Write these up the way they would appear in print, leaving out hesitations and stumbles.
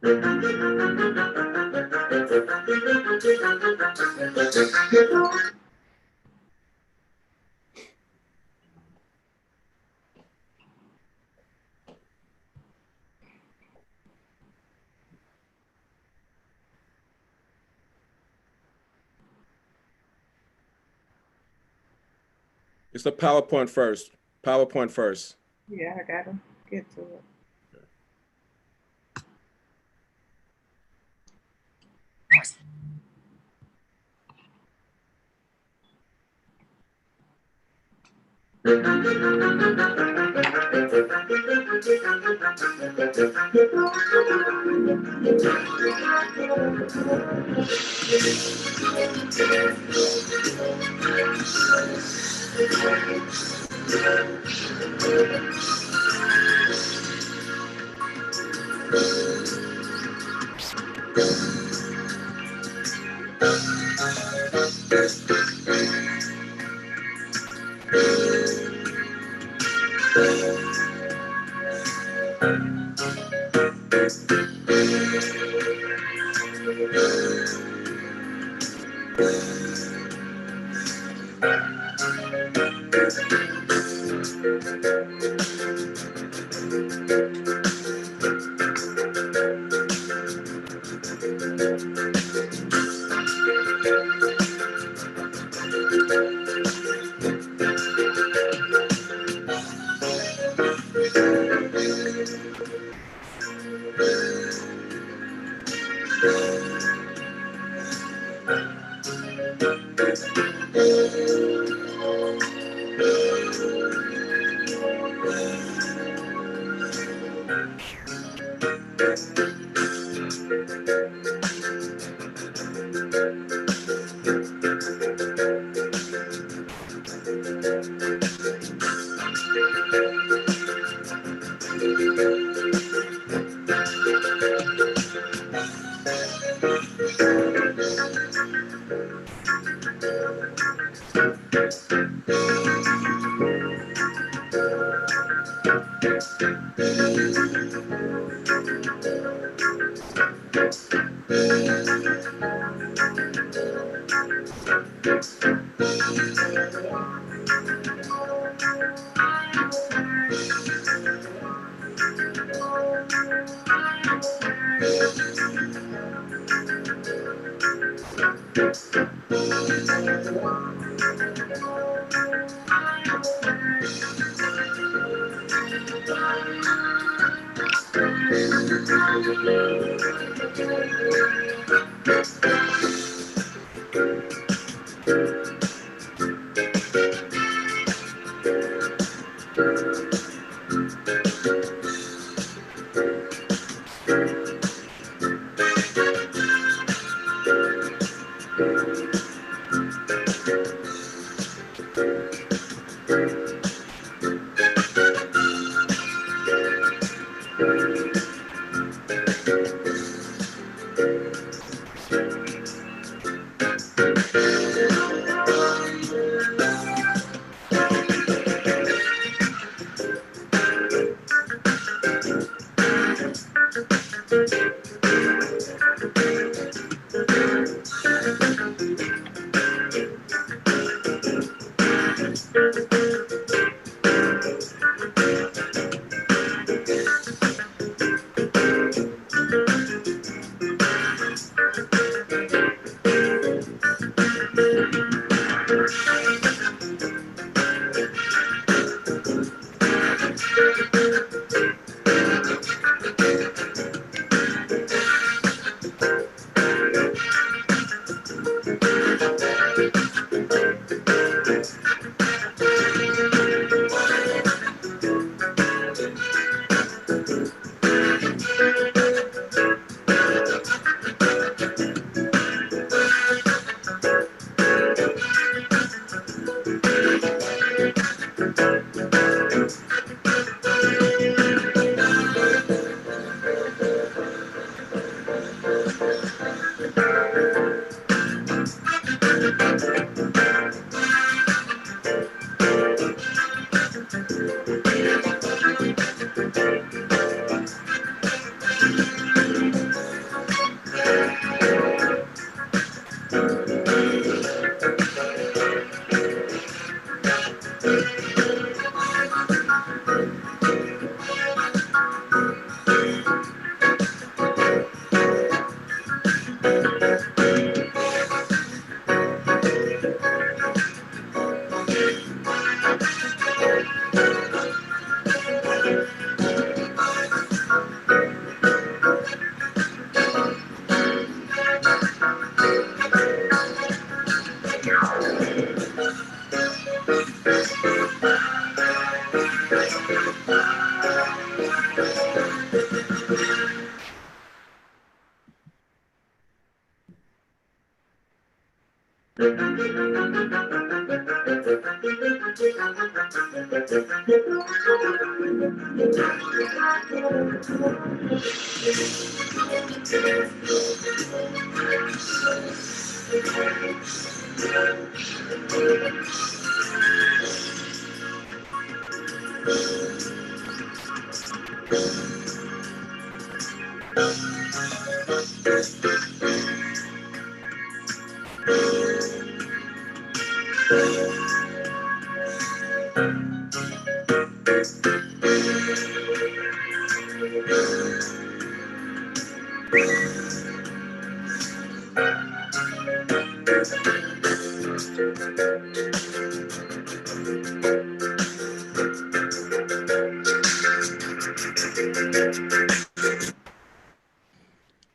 It's a PowerPoint first. PowerPoint first. Yeah, I gotta get to it.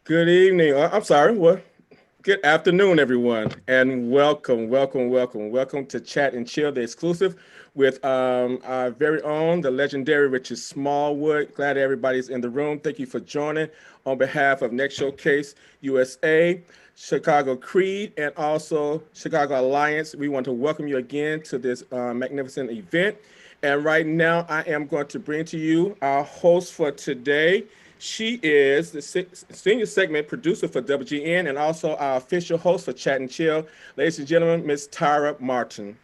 Good evening. I'm sorry. What? Good afternoon, everyone, and welcome to Chat and Chill, the exclusive with our very own, the legendary Richard Smallwood. Glad everybody's in the room. Thank you for joining on behalf of Next Showcase USA, Chicago Creed, and also Chicago Alliance. We want to welcome you again to this magnificent event. And right now, I am going to bring to you our host for today. She is the senior segment producer for WGN and also our official host for Chat and Chill. Ladies and gentlemen, Miss Tyra Martin.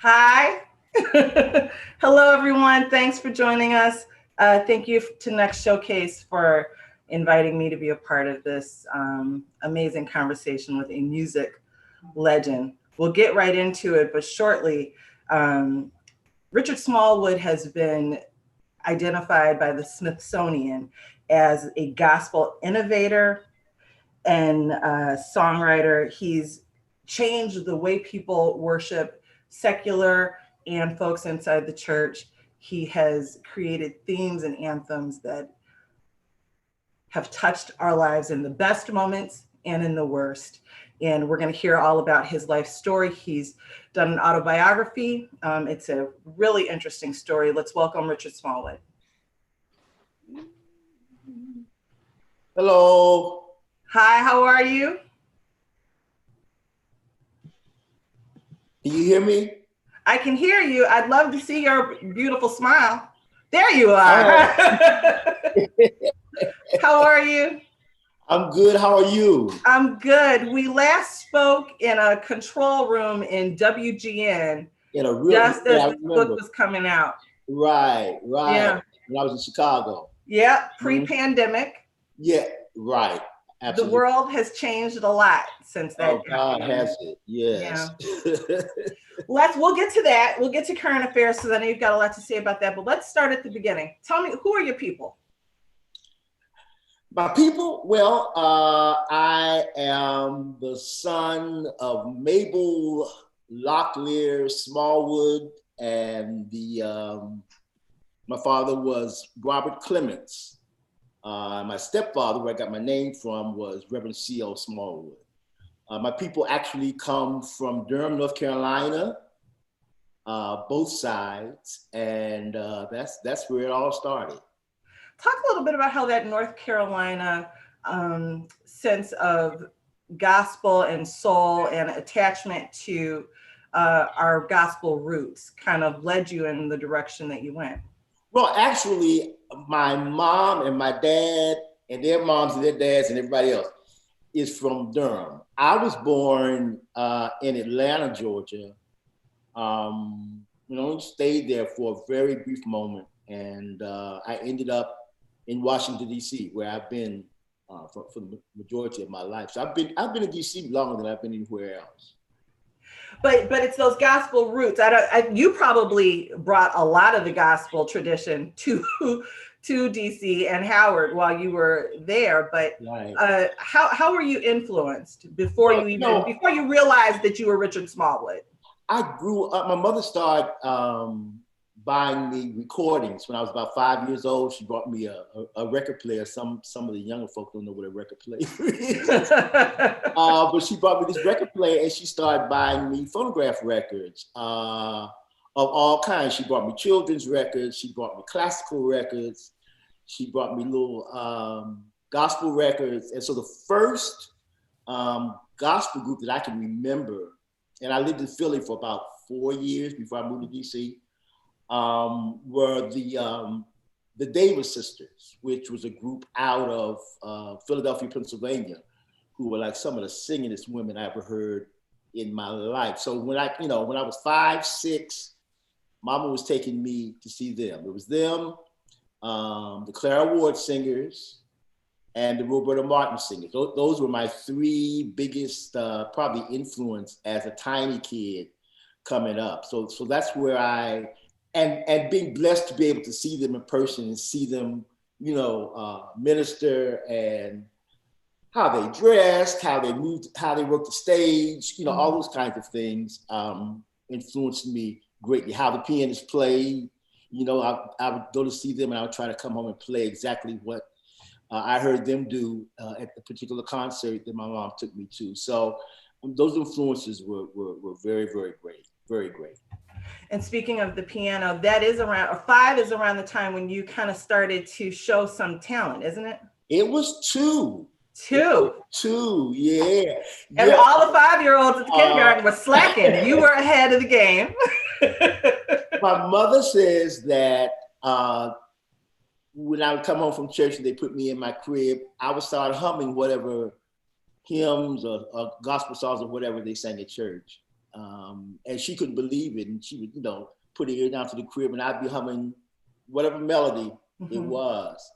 Hi. Hello, everyone. Thanks for joining us. Thank you to Next Showcase for inviting me to be a part of this amazing conversation with a music legend. We'll get right into it, but shortly, Richard Smallwood has been identified by the Smithsonian as a gospel innovator and songwriter. He's changed the way people worship, secular and folks inside the church. He has created themes and anthems that have touched our lives in the best moments and in the worst. And we're going to hear all about his life story. He's done an autobiography. It's a really interesting story. Let's welcome Richard Smallwood. Hello. Hi, how are you? Can you hear me? I can hear you. I'd love to see your beautiful smile. There you are. How are you? I'm good. How are you? I'm good. We last spoke in a control room in WGN just as this book was coming out. Right. Yeah. When I was in Chicago. Yeah, pre-pandemic. Yeah, right. Absolutely. The world has changed a lot since that. Oh, God has it. Yes. Yeah. We'll get to that. We'll get to current affairs because I know you've got a lot to say about that. But let's start at the beginning. Tell me, who are your people? My people? Well, I am the son of Mabel Locklear Smallwood, and my father was Robert Clements. My stepfather, where I got my name from, was Reverend C.O. Smallwood. My people actually come from Durham, North Carolina, both sides, and that's where it all started. Talk a little bit about how that North Carolina sense of gospel and soul and attachment to our gospel roots kind of led you in the direction that you went. Well, actually, my mom and my dad and their moms and their dads and everybody else is from Durham. I was born in Atlanta, Georgia. Stayed there for a very brief moment, and I ended up in Washington, D.C., where I've been for the majority of my life. So I've been in D.C. longer than I've been anywhere else. But it's those gospel roots. You probably brought a lot of the gospel tradition to DC and Howard while you were there. But right. How were you influenced before you realized that you were Richard Smallwood? I grew up. My mother started buying me recordings. When I was about 5 years old, she bought me a record player. Some of the younger folk don't know what a record player is. But she bought me this record player, and she started buying me phonograph records of all kinds. She brought me children's records. She brought me classical records. She brought me little gospel records. And so the first gospel group that I can remember, and I lived in Philly for about 4 years before I moved to DC, were the Davis Sisters, which was a group out of Philadelphia, Pennsylvania, who were like some of the singingest women I ever heard in my life. So when I was 5, 6, Mama was taking me to see them. It was them, the Clara Ward singers, and the Roberta Martin singers. Those were my 3 biggest probably influence as a tiny kid coming up. So that's where and being blessed to be able to see them in person and see them, minister, and how they dressed, how they moved, how they worked the stage, all those kinds of things influenced me greatly. How the pianists played, I would go to see them and I would try to come home and play exactly what I heard them do at the particular concert that my mom took me to. So those influences were very, very great, very great. And speaking of the piano, that is around, or 5 is around the time when you kind of started to show some talent, isn't it? It was 2. 2, yeah. And all the 5-year-olds at the kindergarten were slacking. You were ahead of the game. My mother says that when I would come home from church and they put me in my crib, I would start humming whatever hymns or gospel songs or whatever they sang at church. And she couldn't believe it. And she would, put her ear down to the crib and I'd be humming whatever melody it was.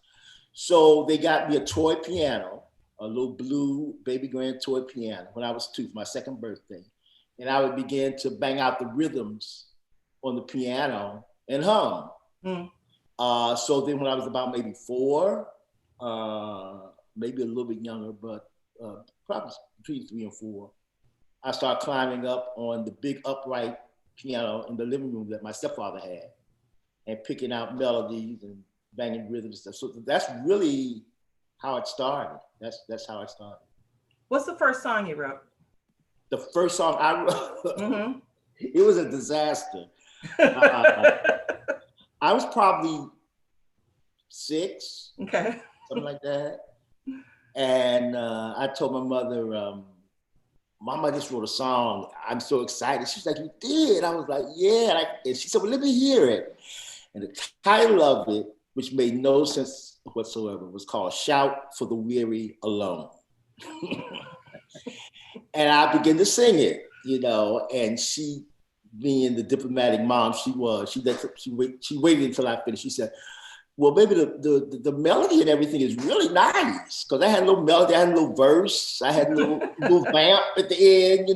So they got me a toy piano, a little blue baby grand toy piano when I was 2 for my 2nd birthday. And I would begin to bang out the rhythms on the piano and hum. So then when I was about maybe 4, maybe a little bit younger, but probably between 3 and 4, I started climbing up on the big upright piano in the living room that my stepfather had and picking out melodies and banging rhythms and stuff. So that's really how it started. That's how it started. What's the first song you wrote? The first song I wrote, it was a disaster. I was probably 6, something like that. And I told my mother, Mom, I just wrote a song. I'm so excited. She's like, you did? I was like, yeah. And she said, well, let me hear it. And the title of it, which made no sense whatsoever, was called Shout for the Weary Alone. And I began to sing it, and she, being the diplomatic mom she was, she waited until I finished. She said, well, baby, the melody and everything is really nice. Because I had a little melody, I had a little verse, I had a little vamp at the end,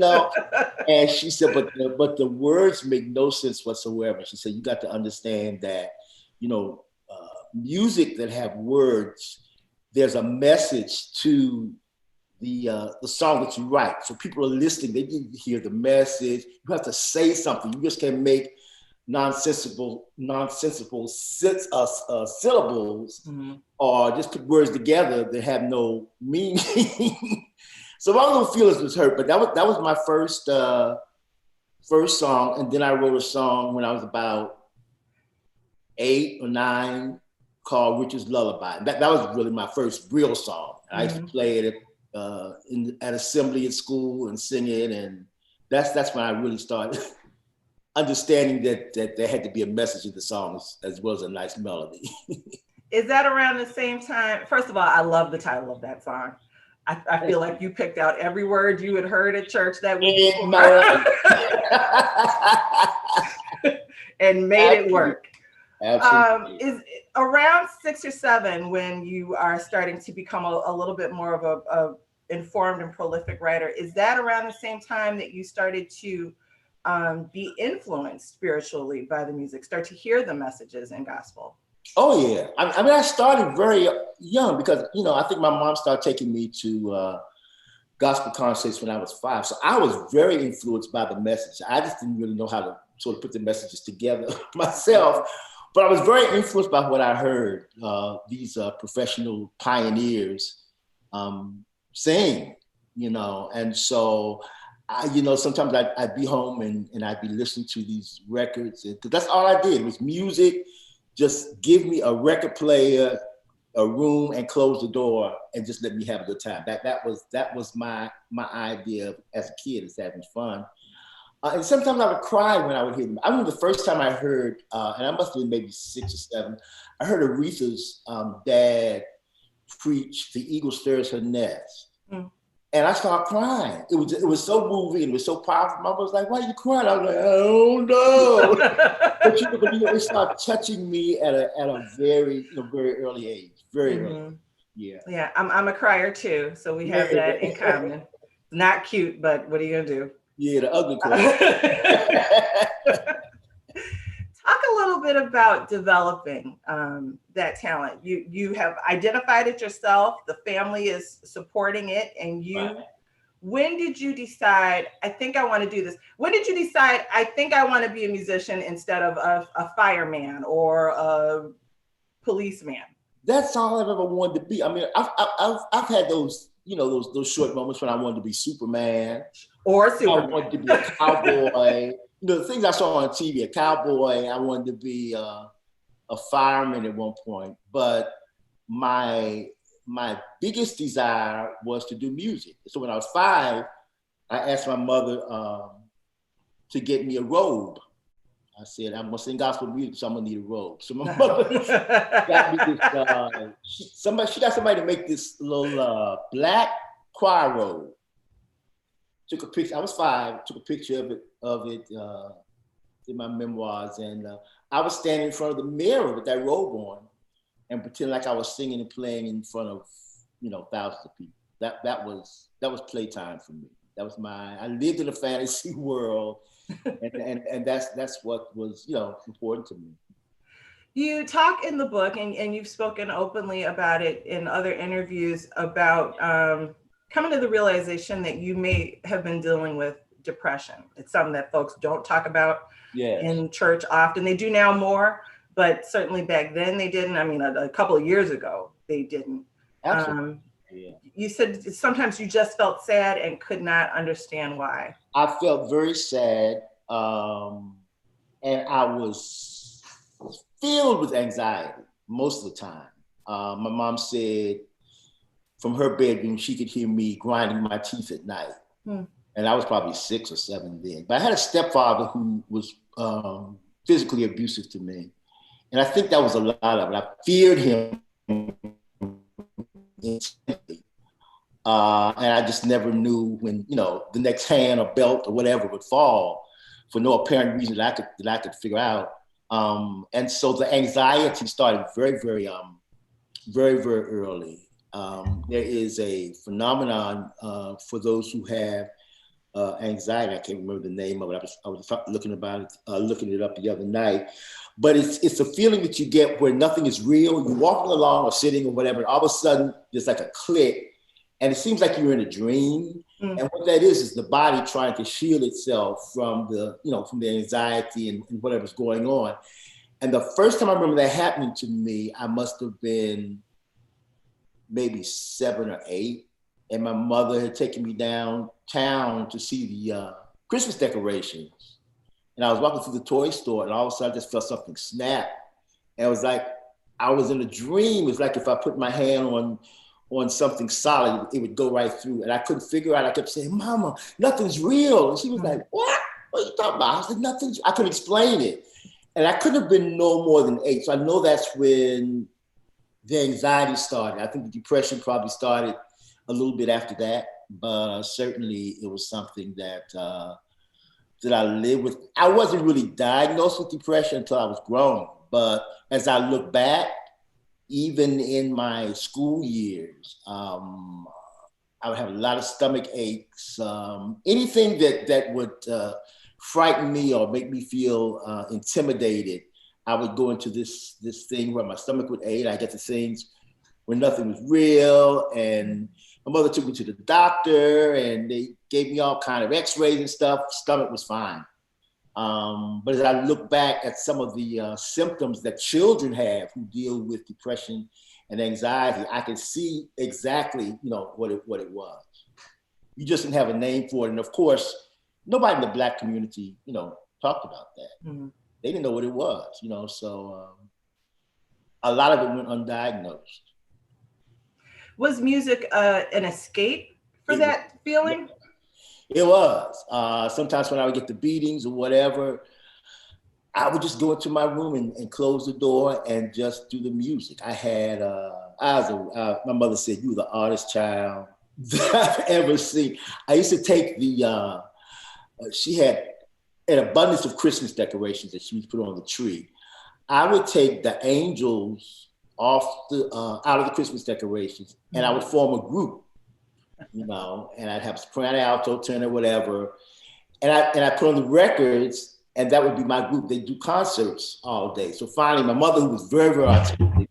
And she said, but the words make no sense whatsoever. She said, you got to understand that, music that have words, there's a message to the song that you write. So people are listening, they need to hear the message. You have to say something. You just can't make nonsensical syllables or just put words together that have no meaning. So my little feelings was hurt, but that was my first song. And then I wrote a song when I was about 8 or 9 called Richard's Lullaby. That was really my first real song. I used to play it at assembly at school and sing it, and that's when I really started understanding that there had to be a message in the songs as well as a nice melody. Is that around the same time? First of all, I love the title of that song. I feel like you picked out every word you had heard at church that week and made it work. Absolutely. Is around 6 or 7 when you are starting to become a little bit more of a informed and prolific writer. Is that around the same time that you started to be influenced spiritually by the music, start to hear the messages in gospel? Oh yeah, I mean, I started very young because I think my mom started taking me to gospel concerts when I was 5, so I was very influenced by the message. I just didn't really know how to sort of put the messages together myself. But I was very influenced by what I heard these professional pioneers sing, and so sometimes I'd be home and I'd be listening to these records, because that's all I did was music. Just give me a record player, a room, and close the door, and just let me have a good time. That was my idea as a kid, is having fun. And sometimes I would cry when I would hear them. I remember the first time I heard, and I must have been maybe 6 or 7. I heard Aretha's dad preach "The Eagle Stirs Her Nest." And I started crying. It was so moving. It was so powerful. Mama was like, "Why are you crying?" I was like, "I don't know." But it started touching me at a very very early age. Very early. Yeah. Yeah, I'm a crier too, so we have that in common. Not cute, but what are you gonna do? Yeah, the ugly cry. Talk a little bit about developing that talent. You have identified it yourself. The family is supporting it, and you. Right. When did you decide, I think I want to do this? When did you decide, I think I want to be a musician instead of a fireman or a policeman? That's all I've ever wanted to be. I mean, I've had those those short moments when I wanted to be Superman. Or Superman. I wanted to be a cowboy. The things I saw on TV, a cowboy. I wanted to be a fireman at one point. But my biggest desire was to do music. So when I was 5, I asked my mother to get me a robe. I said, "I'm gonna sing gospel music, so I'm gonna need a robe." So my mother got me this. She got somebody to make this little black choir robe. Took a picture. I was 5. Took a picture of it in my memoirs, and I was standing in front of the mirror with that robe on, and pretend like I was singing and playing in front of thousands of people. That was playtime for me. That was I lived in a fantasy world, and that's what was important to me. You talk in the book, and you've spoken openly about it in other interviews about coming to the realization that you may have been dealing with depression. It's something that folks don't talk about in church often. They do now more, but certainly back then they didn't. I mean, a couple of years ago, they didn't. Absolutely. You said sometimes you just felt sad and could not understand why. I felt very sad, and I was filled with anxiety most of the time. My mom said from her bedroom she could hear me grinding my teeth at night. And I was probably 6 or 7 then. But I had a stepfather who was physically abusive to me. And I think that was a lot of it. I feared him intensely. And I just never knew when, the next hand or belt or whatever would fall for no apparent reason that I could figure out. And so the anxiety started very, very, very, very early. There is a phenomenon for those who have anxiety. I can't remember the name of it. I was looking it up the other night. But it's a feeling that you get where nothing is real. You're walking along or sitting or whatever, and all of a sudden there's like a click, and it seems like you're in a dream. And what that is the body trying to shield itself from the anxiety and whatever's going on. And the first time I remember that happening to me, I must have been maybe 7 or 8. And my mother had taken me downtown to see the Christmas decorations. And I was walking through the toy store, and all of a sudden I just felt something snap. And it was like I was in a dream. It was like if I put my hand on something solid, it would go right through. And I couldn't figure out. I kept saying, "Mama, nothing's real." And she was like, "What? What are you talking about?" I said, "Nothing's." I couldn't explain it. And I couldn't have been no more than 8. So I know that's when the anxiety started. I think the depression probably started a little bit after that, but certainly it was something that I lived with. I wasn't really diagnosed with depression until I was grown, but as I look back, even in my school years, I would have a lot of stomach aches. Anything that would frighten me or make me feel intimidated, I would go into this thing where my stomach would ache. I get to things where nothing was real, and my mother took me to the doctor, and they gave me all kind of X-rays and stuff. Stomach was fine. But as I look back at some of the symptoms that children have who deal with depression and anxiety, I can see exactly, what it was. You just didn't have a name for it. And of course, nobody in the Black community, talked about that. Mm-hmm. They didn't know what it was, so a lot of it went undiagnosed. Was music an escape for that feeling? It was. Sometimes when I would get the beatings or whatever, I would just go into my room and close the door and just do the music. I had, my mother said, you were the artist child that I've ever seen. I used to take she had an abundance of Christmas decorations that she would put on the tree. I would take the angels out of the Christmas decorations, and I would form a group, and I'd have soprano, alto, tenor, whatever. And I put on the records, and that would be my group. They do concerts all day. So finally, my mother, who was very, very artistic,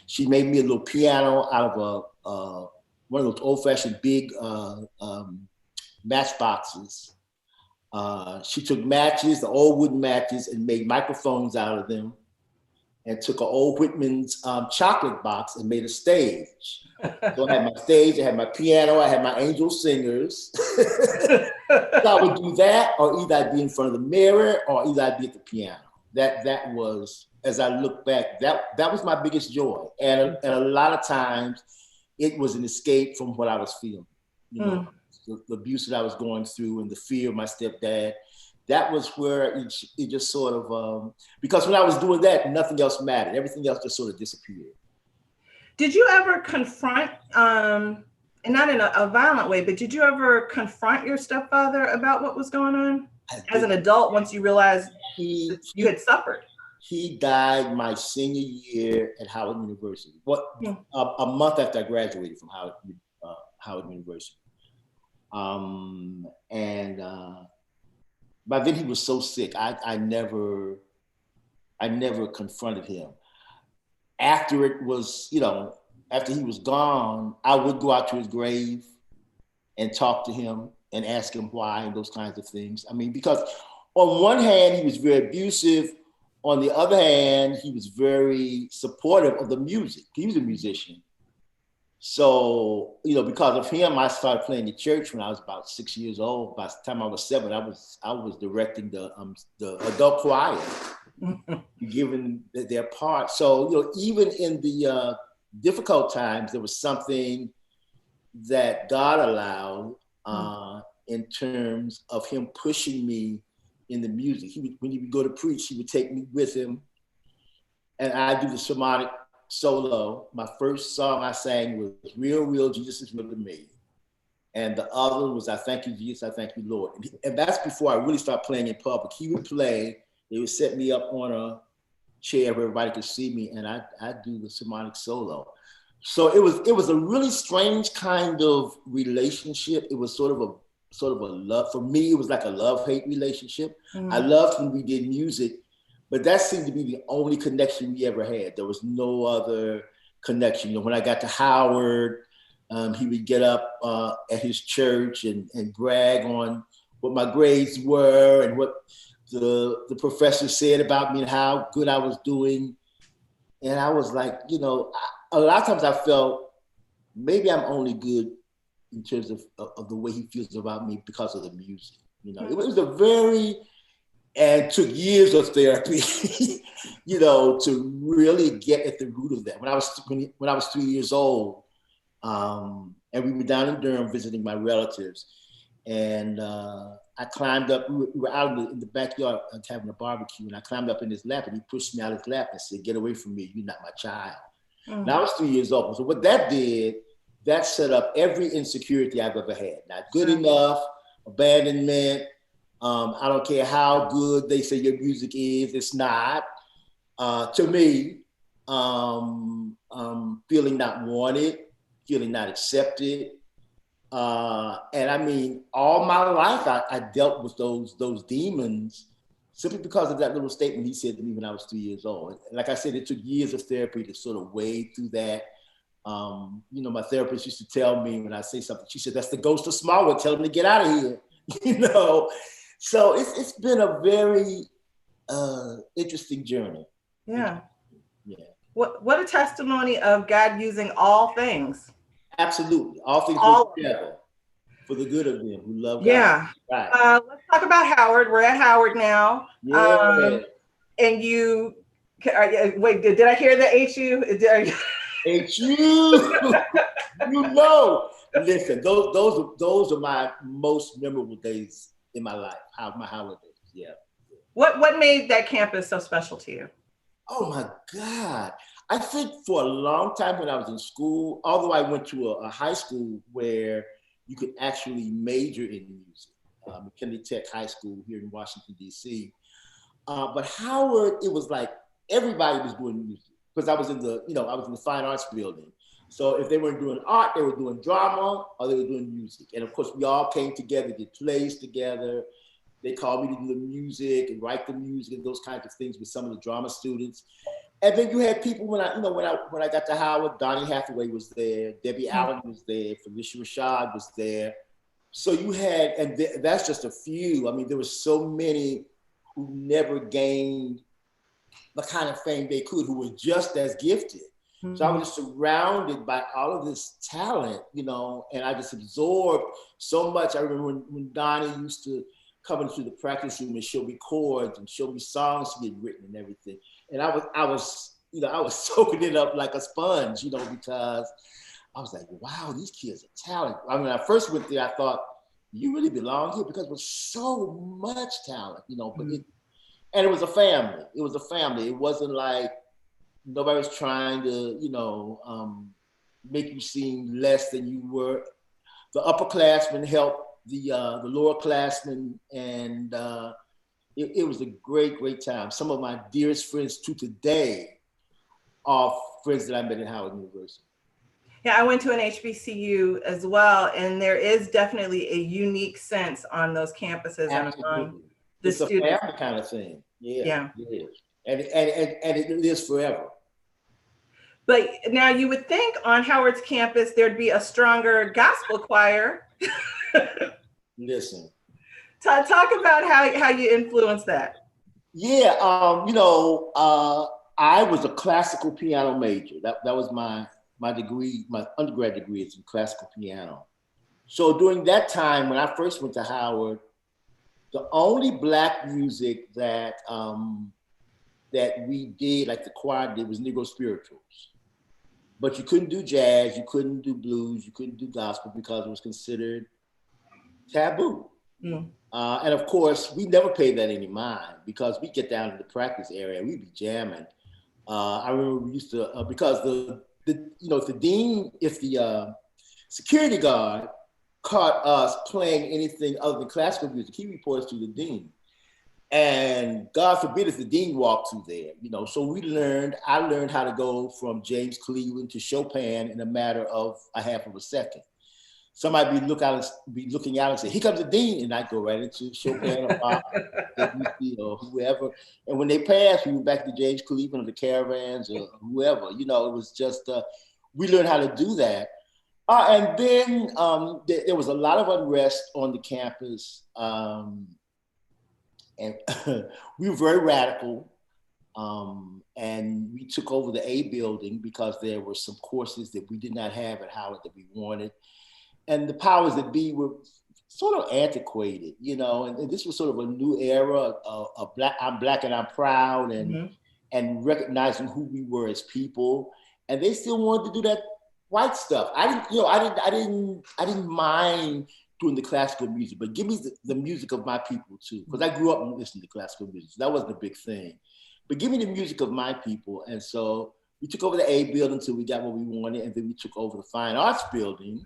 she made me a little piano out of one of those old-fashioned big matchboxes. She took matches, the old wooden matches, and made microphones out of them, and took an old Whitman's chocolate box and made a stage. So I had my stage, I had my piano, I had my angel singers. So I would do that, or either I'd be in front of the mirror, or either I'd be at the piano. That was, as I look back, that was my biggest joy. And a lot of times, it was an escape from what I was feeling. The abuse that I was going through and the fear of my stepdad. That was where it just sort of, because when I was doing that, nothing else mattered. Everything else just sort of disappeared. Did you ever confront, and not in a violent way, but did you ever confront your stepfather about what was going on as an adult once you realized you had suffered? He died my senior year at Howard University. A month after I graduated from Howard University. By then he was so sick, I never confronted him. After it was, after he was gone, I would go out to his grave and talk to him and ask him why and those kinds of things. I mean, because on one hand, he was very abusive. On the other hand, he was very supportive of the music. He was a musician. So, because of him, I started playing in church when I was about 6 years old. By the time I was 7, I was directing the adult choir, giving their part. So, even in the difficult times, there was something that God allowed in terms of him pushing me in the music. When he would go to preach, he would take me with him, and I'd do the sermonic solo. My first song I sang was Real, Real, Jesus is Real to Me. And the other was I Thank You, Jesus, I Thank You, Lord. And that's before I really started playing in public. He would play, they would set me up on a chair where everybody could see me, and I'd do the sermonic solo. So it was a really strange kind of relationship. It was sort of a love. For me, it was like a love-hate relationship. I loved when we did music, but that seemed to be the only connection we ever had. There was no other connection. When I got to Howard, he would get up at his church and brag on what my grades were and what the professor said about me and how good I was doing. And I was like, a lot of times I felt maybe I'm only good in terms of the way he feels about me because of the music. It was and took years of therapy, to really get at the root of that. When I was 3 years old, and we were down in Durham visiting my relatives, and I climbed up. We were out in the backyard having a barbecue, and I climbed up in his lap, and he pushed me out of his lap and said, "Get away from me! You're not my child." And I was 3 years old. So what that did, that set up every insecurity I've ever had. Not good enough, abandonment. I don't care how good they say your music is, it's not. To me, feeling not wanted, feeling not accepted. And I mean, all my life I dealt with those demons simply because of that little statement he said to me when I was 3 years old. And like I said, it took years of therapy to sort of wade through that. My therapist used to tell me when I say something, she said, "That's the ghost of Smallwood. Tell him to get out of here." So it's been a very interesting journey. Yeah. Yeah. What a testimony of God using all things. Absolutely. All things work All of it. together for the good of them who love God. Yeah. Right. Let's talk about Howard. We're at Howard now. Yeah. And you, wait, did I hear the HU? Ain't you? You know. Listen, those are my most memorable days in my life. My Howard days. Yeah. What made that campus so special to you? Oh my God. I think for a long time when I was in school, although I went to a high school where you could actually major in music, McKinley Tech High School here in Washington, D.C. But Howard, it was like everybody was doing music because I was in the fine arts building. So if they weren't doing art, they were doing drama or they were doing music. And of course, we all came together, did plays together. They called me to do the music and write the music and those kinds of things with some of the drama students. And then you had people when I got to Howard, Donnie Hathaway was there, Debbie Allen was there, Felicia Rashad was there. So you had, and that's just a few. I mean, there were so many who never gained the kind of fame they could, who were just as gifted. Mm-hmm. So I was just surrounded by all of this talent, and I just absorbed so much. I remember when Donnie used to come into the practice room and show me chords and show me songs to get written and everything. And I was soaking it up like a sponge, because I was like, wow, these kids are talented. I mean, when I first went there, I thought, you really belong here because there's so much talent, but and it was a family. It was a family. It wasn't like nobody was trying to, make you seem less than you were. The upperclassmen helped the lower classmen, and it was a great, great time. Some of my dearest friends to today are friends that I met at Howard University. Yeah, I went to an HBCU as well, and there is definitely a unique sense on those campuses. Absolutely. And among the it's students. A family kind of thing. Yeah. It is. And it is forever. But now you would think on Howard's campus there'd be a stronger gospel choir. Listen. Talk about how you influenced that. Yeah, I was a classical piano major. That was my degree, my undergrad degree is in classical piano. So during that time, when I first went to Howard, the only Black music that we did, like the choir did, was Negro spirituals. But you couldn't do jazz, you couldn't do blues, you couldn't do gospel because it was considered taboo. Mm. And of course, we never paid that any mind because we get down to the practice area and we'd be jamming. I remember we used to, because if the security guard caught us playing anything other than classical music, he reports to the dean. And God forbid if the dean walked through there, so I learned how to go from James Cleveland to Chopin in a matter of a half of a second. Somebody be looking out and say, here comes the dean, and I'd go right into Chopin or Bach, or whoever. And when they passed, we went back to James Cleveland or the Caravans or whoever. It was just, we learned how to do that. And then there was a lot of unrest on the campus. And we were very radical. And we took over the A building because there were some courses that we did not have at Howard that we wanted. And the powers that be were sort of antiquated, and this was sort of a new era of I'm Black and I'm proud, and recognizing who we were as people. And they still wanted to do that white stuff. I didn't mind doing the classical music, but give me the music of my people too, because I grew up listening to classical music. So that wasn't a big thing, but give me the music of my people. And so we took over the A building until we got what we wanted, and then we took over the Fine Arts building.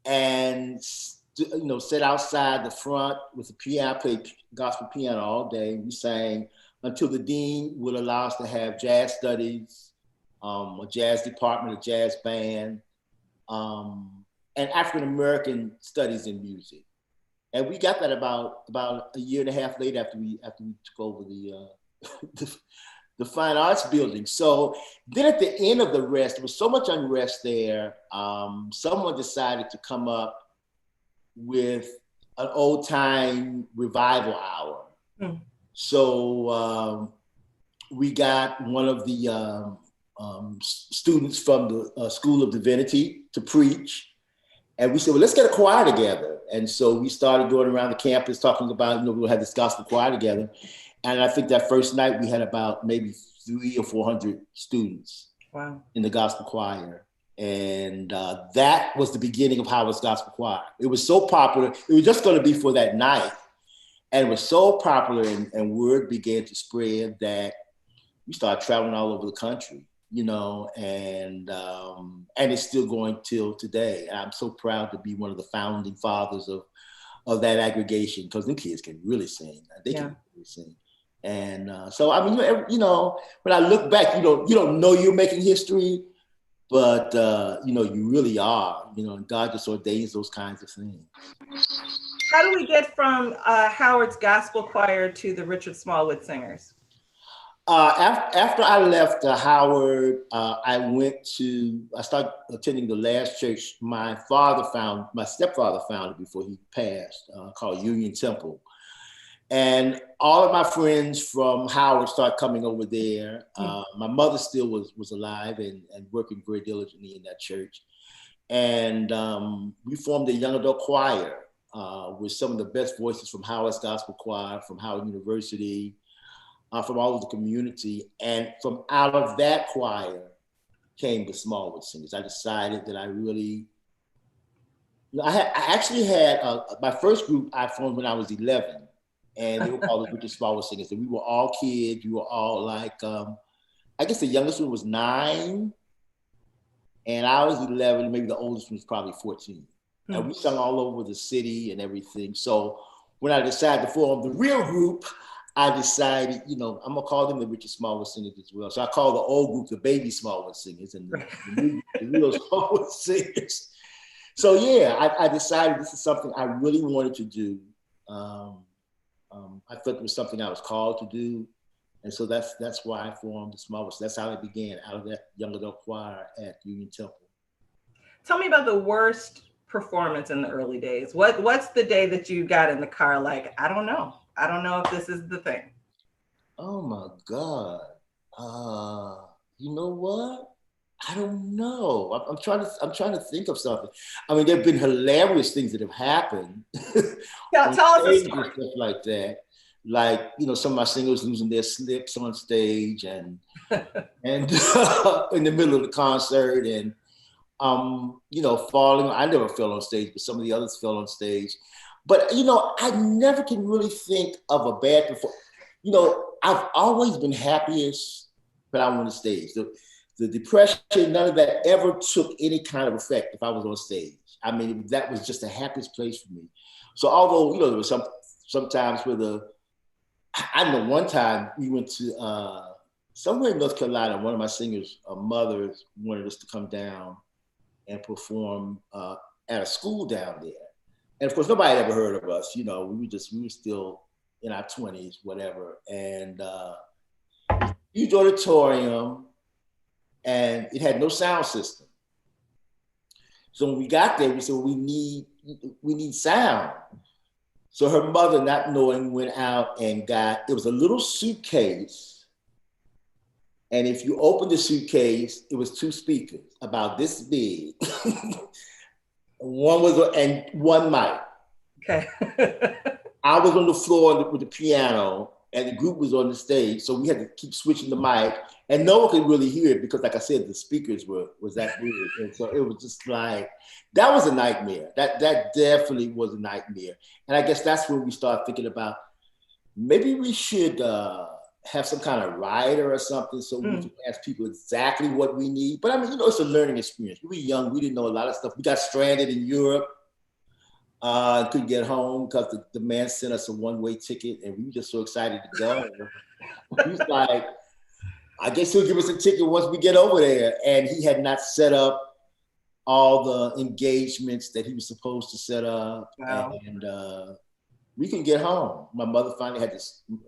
And sat outside the front with the piano, played gospel piano all day. We sang until the dean would allow us to have jazz studies, a jazz department, a jazz band, and African American studies in music. And we got that about a year and a half later after we took over the Fine Arts building. So then at the end of the rest, there was so much unrest there. Someone decided to come up with an old time revival hour. Mm. So we got one of the students from the School of Divinity to preach. And we said, well, let's get a choir together. And so we started going around the campus talking about, we'll have this gospel choir together. And I think that first night we had about maybe 300 or 400 students. Wow. In the gospel choir. And that was the beginning of Howard's Gospel Choir. It was so popular. It was just going to be for that night. And it was so popular, and word began to spread that we started traveling all over the country, and it's still going till today. And I'm so proud to be one of the founding fathers of that aggregation, because them kids can really sing. They can really sing. And so, I mean, when I look back, you don't know you're making history, but you really are, and God just ordains those kinds of things. How do we get from Howard's Gospel Choir to the Richard Smallwood Singers? After I left Howard, I started attending the last church my stepfather founded before he passed, called Union Temple. And all of my friends from Howard started coming over there. My mother still was alive and working very diligently in that church. And we formed a young adult choir with some of the best voices from Howard's Gospel Choir, from Howard University, from all of the community. And from out of that choir came the Smallwood Singers. I decided that I really, I actually had my first group I formed when I was 11. And they were called the Richard Smallwood Singers. And we were all kids. We were all like, I guess the youngest one was 9. And I was 11. Maybe the oldest one was probably 14. And we sung all over the city and everything. So when I decided to form the real group, I decided, I'm going to call them the Richard Smallwood Singers as well. So I call the old group the Baby Smallwood Singers and the real Smallwood Singers. So yeah, I decided this is something I really wanted to do. I thought it was something I was called to do. And so that's why I formed the Smallwood. That's how it began, out of that young adult choir at Union Temple. Tell me about the worst performance in the early days. What's the day that you got in the car like, I don't know if this is the thing? Oh my God. You know what? I don't know. I'm trying to think of something. I mean, there've been hilarious things that have happened. Tell us a story. Stuff like that. Like, some of my singers losing their slips on stage and in the middle of the concert and falling. I never fell on stage, but some of the others fell on stage. But I never can really think of a bad performance. I've always been happiest when I'm on the stage. The depression, none of that ever took any kind of effect if I was on stage. I mean, that was just the happiest place for me. So although, there was sometimes where I know one time we went to somewhere in North Carolina, one of my singers' mothers wanted us to come down and perform at a school down there. And of course, nobody had ever heard of us. We were still in our 20s, whatever. And huge auditorium, and it had no sound system. So when we got there, we said, well, we need sound. So her mother, not knowing, went out and it was a little suitcase. And if you opened the suitcase, it was 2 speakers about this big. One mic. Okay. I was on the floor with the piano, and the group was on the stage. So we had to keep switching the mic, and no one could really hear it because, like I said, the speakers was that weird. And so it was just like, that was a nightmare. That definitely was a nightmare. And I guess that's when we started thinking about maybe we should have some kind of rider or something so we can ask people exactly what we need. But I mean, it's a learning experience. We were young, we didn't know a lot of stuff. We got stranded in Europe. Couldn't get home because the man sent us a one-way ticket, and we were just so excited to go. He was like, I guess he'll give us a ticket once we get over there. And he had not set up all the engagements that he was supposed to set up. Wow. And we couldn't get home. My mother finally had to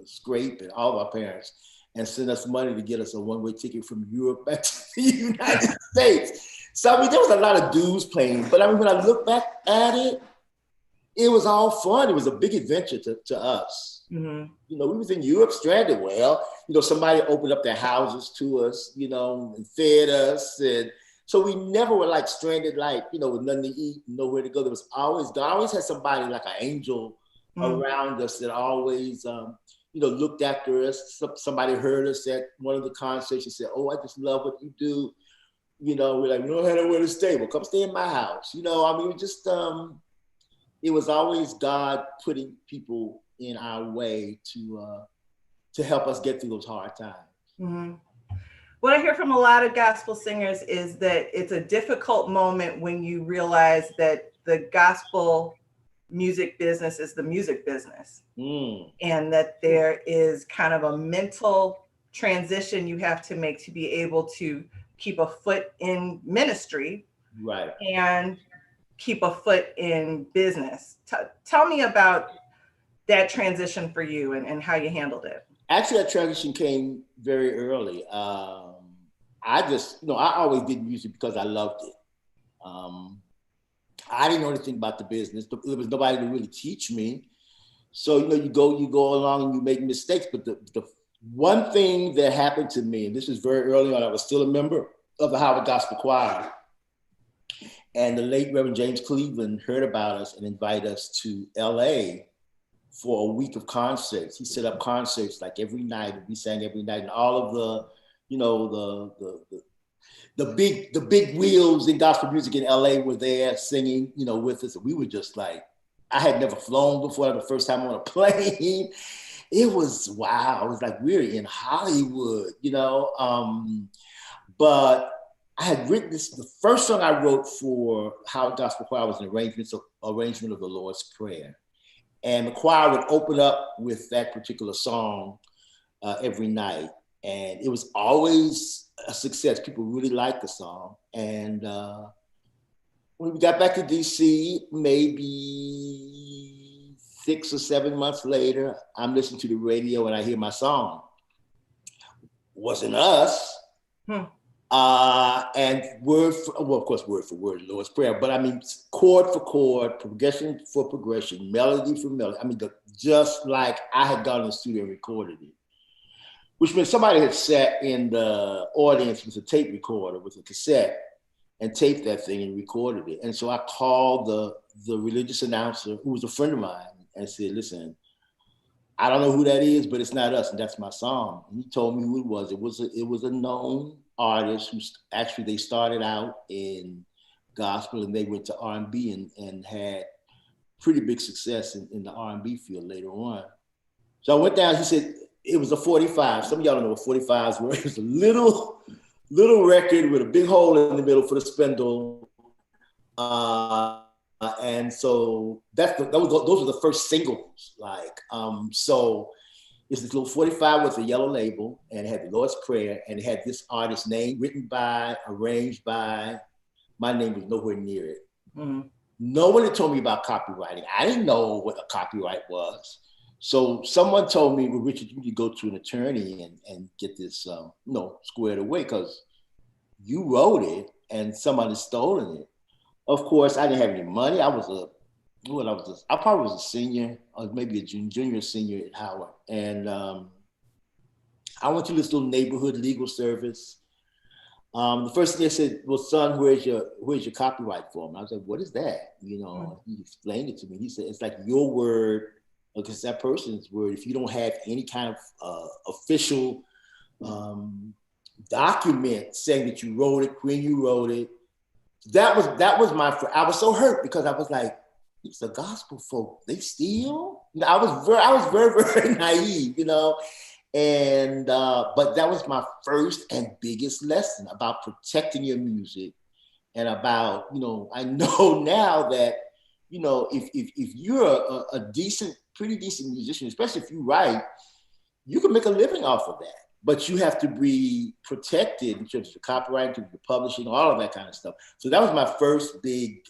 scrape, and all of our parents, and send us money to get us a one-way ticket from Europe back to the United States. So I mean, there was a lot of dues playing. But I mean, when I look back at it, it was all fun. It was a big adventure to us. Mm-hmm. You know, we was in Europe stranded. Well, you know, somebody opened up their houses to us, you know, and fed us. And so we never were like stranded, like, you know, with nothing to eat, nowhere to go. There was always, God always had somebody like an angel around us that always, you know, looked after us. Somebody heard us at one of the concerts and said, "Oh, I just love what you do." You know, we're like, "We don't have nowhere to stay. Well, come stay in my house." You know, I mean, just, it was always God putting people in our way to help us get through those hard times. Mm-hmm. What I hear from a lot of gospel singers is that it's a difficult moment when you realize that the gospel music business is the music business, and that there is kind of a mental transition you have to make to be able to keep a foot in ministry, right, and keep a foot in business. Tell me about that transition for you and how you handled it. Actually, that transition came very early. I just, you know, I always did music because I loved it. I didn't know anything about the business. There was nobody to really teach me. So, you know, you go along and you make mistakes. But the one thing that happened to me, and this was very early on, I was still a member of the Howard Gospel Choir. And the late Reverend James Cleveland heard about us and invited us to LA for a week of concerts. He set up concerts like every night, and we sang every night, and all of the, you know, the big wheels in gospel music in LA were there singing, you know, with us. And we were just like, I had never flown before, the first time on a plane. It was wow. It was like we're in Hollywood, you know. But I had written this, the first song I wrote for Howard Gospel Choir was an arrangement of the Lord's Prayer. And the choir would open up with that particular song every night. And it was always a success. People really liked the song. And when we got back to DC, maybe 6 or 7 months later, I'm listening to the radio and I hear my song. Wasn't us. And word for word, Lord's Prayer, but I mean, chord for chord, progression for progression, melody for melody. I mean, just like I had gone in the studio and recorded it, which meant somebody had sat in the audience with a tape recorder, with a cassette, and taped that thing and recorded it. And so I called the religious announcer, who was a friend of mine, and said, "Listen, I don't know who that is, but it's not us, and that's my song." And he told me who it was. It was a known artists who actually, they started out in gospel and they went to R&B and had pretty big success in the R&B field later on. So I went down, he said, it was a 45. Some of y'all don't know what 45s were. It was a little record with a big hole in the middle for the spindle. And so those were the first singles. So it's this little 45 with a yellow label, and it had the Lord's Prayer, and it had this artist's name written by, arranged by. My name was nowhere near it. No one had told me about copywriting. I didn't know what a copyright was. So someone told me, "Well, Richard, you need to go to an attorney and get this squared away, because you wrote it and somebody's stolen it." Of course, I didn't have any money. I probably was a senior, or maybe a junior senior at Howard. And I went to this little neighborhood legal service. The first thing they said, "Well, son, where's your copyright form?" I was like, "What is that?" You know, he explained it to me. He said, "It's like your word against that person's word. If you don't have any kind of official document saying that you wrote it, when you wrote it." That was I was so hurt, because I was like, it's the gospel folk, they steal? You know, I was very, very naive, you know. And but that was my first and biggest lesson about protecting your music, and about, you know, I know now that, you know, if you're a pretty decent musician, especially if you write, you can make a living off of that. But you have to be protected in terms of the copyright, in terms of the publishing, all of that kind of stuff. So that was my first big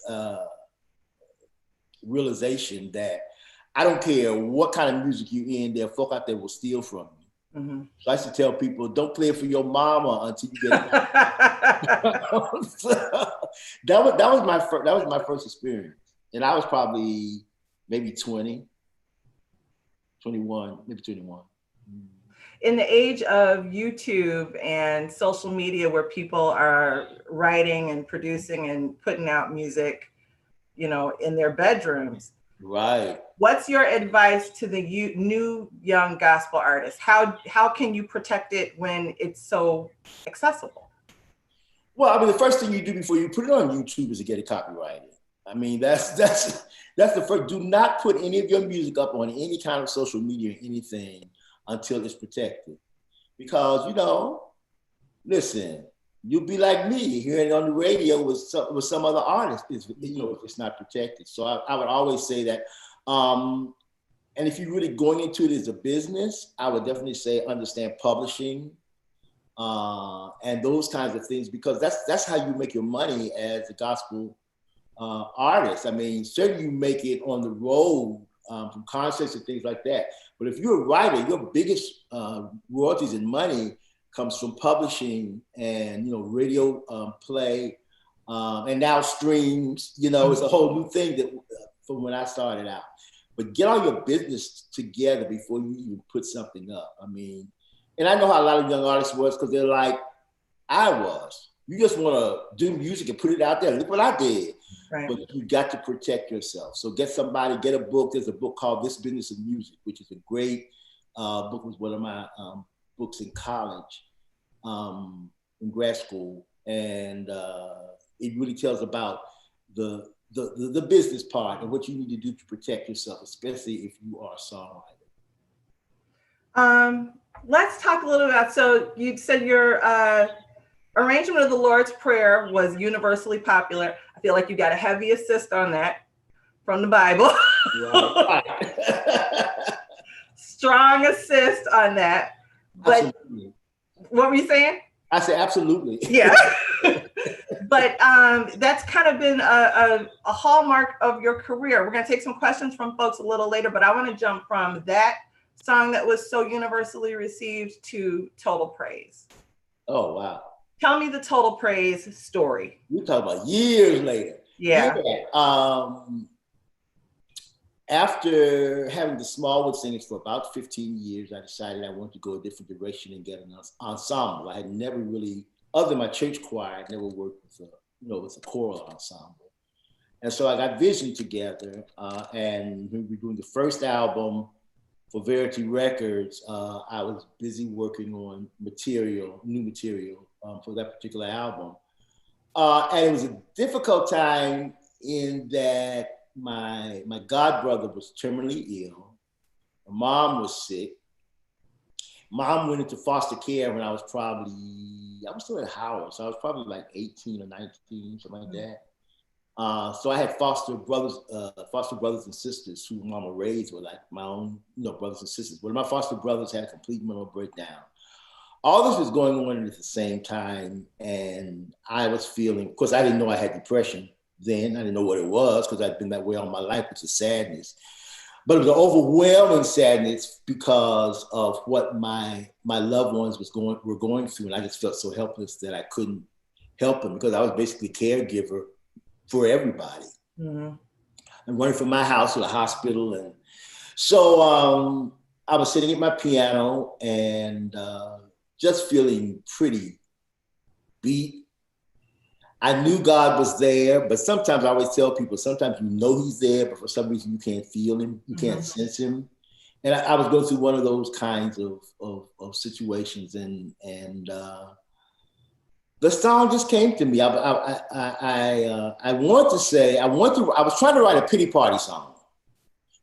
realization that I don't care what kind of music you're in, there are folk out there will steal from you. So I used to tell people, don't play it for your mama until you get it. So that was my first experience. And I was probably maybe 20, 21, maybe 21. In the age of YouTube and social media where people are writing and producing and putting out music, you know, in their bedrooms. Right. What's your advice to the new young gospel artists? How can you protect it when it's so accessible? Well, I mean, the first thing you do before you put it on YouTube is to get it copyrighted. I mean, that's the first. Do not put any of your music up on any kind of social media or anything until it's protected. Because, you know, listen, you'll be like me hearing it on the radio with some other artist, you know, if it's not protected. So I would always say that. And if you're really going into it as a business, I would definitely say understand publishing and those kinds of things, because that's how you make your money as a gospel artist. I mean, certainly you make it on the road from concerts and things like that. But if you're a writer, your biggest royalties and money comes from publishing and, you know, radio play and now streams. You know, it's a whole new thing that from when I started out. But get all your business together before you even put something up. I mean, and I know how a lot of young artists was, because they're like, I was. You just want to do music and put it out there. Look what I did. Right. But you got to protect yourself. So get somebody, get a book. There's a book called This Business of Music, which is a great book. It was one of my books in college, in grad school. And it really tells about the business part and what you need to do to protect yourself, especially if you are a songwriter. Let's talk a little about, so you said your arrangement of the Lord's Prayer was universally popular. I feel like you got a heavy assist on that from the Bible. Right. Strong assist on that. But absolutely. What were you saying? I said absolutely. Yeah. But that's kind of been a hallmark of your career. We're going to take some questions from folks a little later, but I want to jump from that song that was so universally received to Total Praise. Oh, wow. Tell me the Total Praise story. We're talking about years later. Yeah. After having the Smallwood singers for about 15 years, I decided I wanted to go a different direction and get an ensemble. I had never really, other than my church choir, I'd never worked with a choral ensemble. And so I got Vision together, and we were doing the first album for Verity Records. I was busy working on new material for that particular album. And it was a difficult time in that my godbrother was terminally ill. My mom was sick. Mom went into foster care when I was still at Howard, so I was probably like 18 or 19, something like that. So I had foster brothers and sisters who mama raised were like my own, brothers and sisters. But my foster brothers had a complete mental breakdown. All this was going on at the same time, and I was feeling, of course, I didn't know I had depression then. I didn't know what it was because I'd been that way all my life, which is sadness. But it was an overwhelming sadness because of what my loved ones were going through, and I just felt so helpless that I couldn't help them because I was basically a caregiver for everybody. Mm-hmm. I'm running from my house to the hospital, and so I was sitting at my piano and just feeling pretty beat. I knew God was there, but sometimes I always tell people, sometimes you know he's there, but for some reason you can't feel him, you can't sense him. And I was going through one of those kinds of situations, and the song just came to me. I was trying to write a pity party song,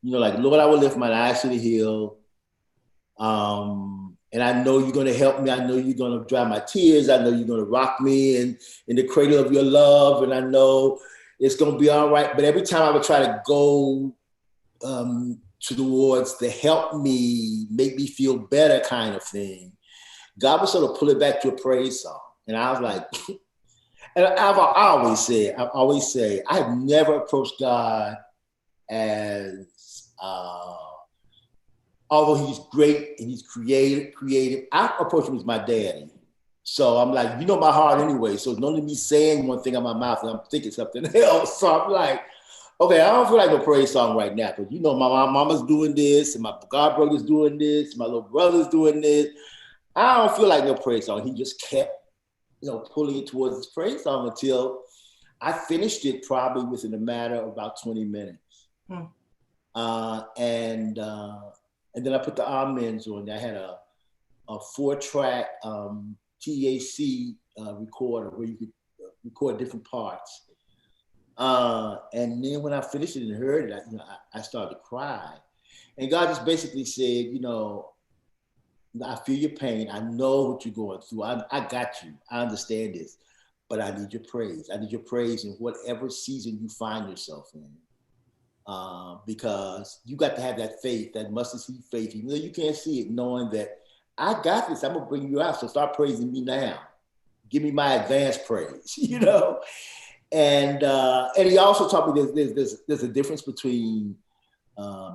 like Lord, I will lift my eyes to the hill. And I know you're going to help me. I know you're going to dry my tears. I know you're going to rock me in the cradle of your love. And I know it's going to be all right. But every time I would try to go towards the help me, make me feel better kind of thing, God would sort of pull it back to a praise song. And I was like, and I always say, I have never approached God as, although he's great and he's creative, I approach him as my daddy. So I'm like, my heart anyway. So it's not only me saying one thing out my mouth and I'm thinking something else. So I'm like, Okay, I don't feel like a praise song right now because you know my mama's doing this and my god brother's doing this, my little brother's doing this. I don't feel like no praise song. He just kept, pulling it towards his praise song until I finished it probably within a matter of about 20 minutes. Hmm. And then I put the amens on. I had a 4-track TAC recorder where you could record different parts. And then when I finished it and heard it, I started to cry. And God just basically said, I feel your pain. I know what you're going through. I got you. I understand this. But I need your praise. I need your praise in whatever season you find yourself in. Because you got to have that faith, that mustard seed faith, even though you can't see it, knowing that I got this. I'm going to bring you out. So start praising me now. Give me my advanced praise, And he also taught me there's a difference between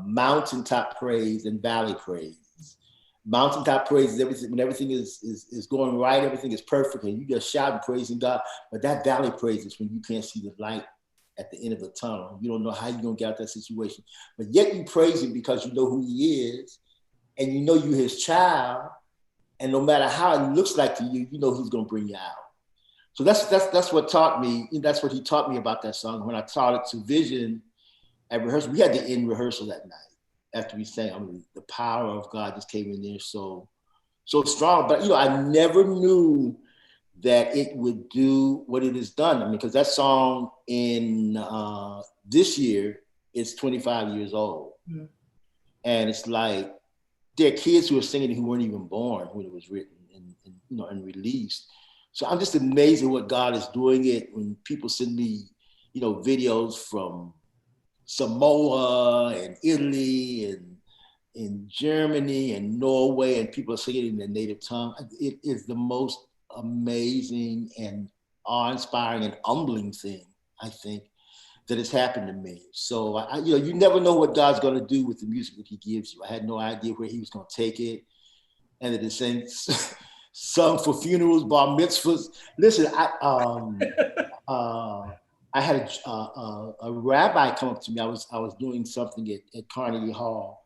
mountaintop praise and valley praise. Mountaintop praise is everything when everything is going right, everything is perfect, and you just shout and praising God. But that valley praise is when you can't see the light at the end of the tunnel. You don't know how you're gonna get out that situation, but yet you praise Him because you know who He is, and you know you're His child, and no matter how it looks like to you, you know He's gonna bring you out. So that's what taught me. That's what He taught me about that song. When I taught it to Vision at rehearsal, we had to end rehearsal that night after we sang. The power of God just came in there so strong. But I never knew that it would do what it has done. Because that song in this year is 25 years old, mm-hmm. And it's like there are kids who are singing it who weren't even born when it was written and released. So I'm just amazed at what God is doing. It when people send me, videos from Samoa and Italy and in Germany and Norway, and people are singing it in their native tongue. It is the most amazing and awe-inspiring and humbling thing, I think, that has happened to me. So, you never know what God's going to do with the music that He gives you. I had no idea where He was going to take it. And it is sung for funerals, bar mitzvahs. Listen, I had a rabbi come up to me. I was doing something at Carnegie Hall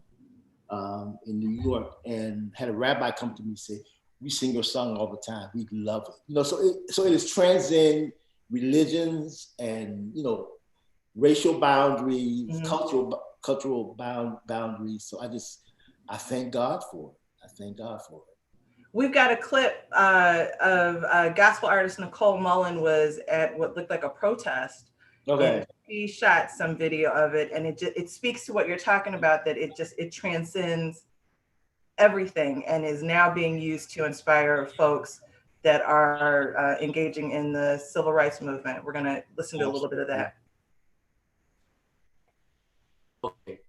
in New York, and had a rabbi come to me and say, "We sing your song all the time. We love it." So it is transcend religions and racial boundaries, mm-hmm. cultural boundaries. So I thank God for it. I thank God for it. We've got a clip of gospel artist Nicole Mullen was at what looked like a protest. Okay. She shot some video of it, and it speaks to what you're talking about, that it transcends everything and is now being used to inspire folks that are engaging in the civil rights movement. We're going to listen to a little bit of that. Okay.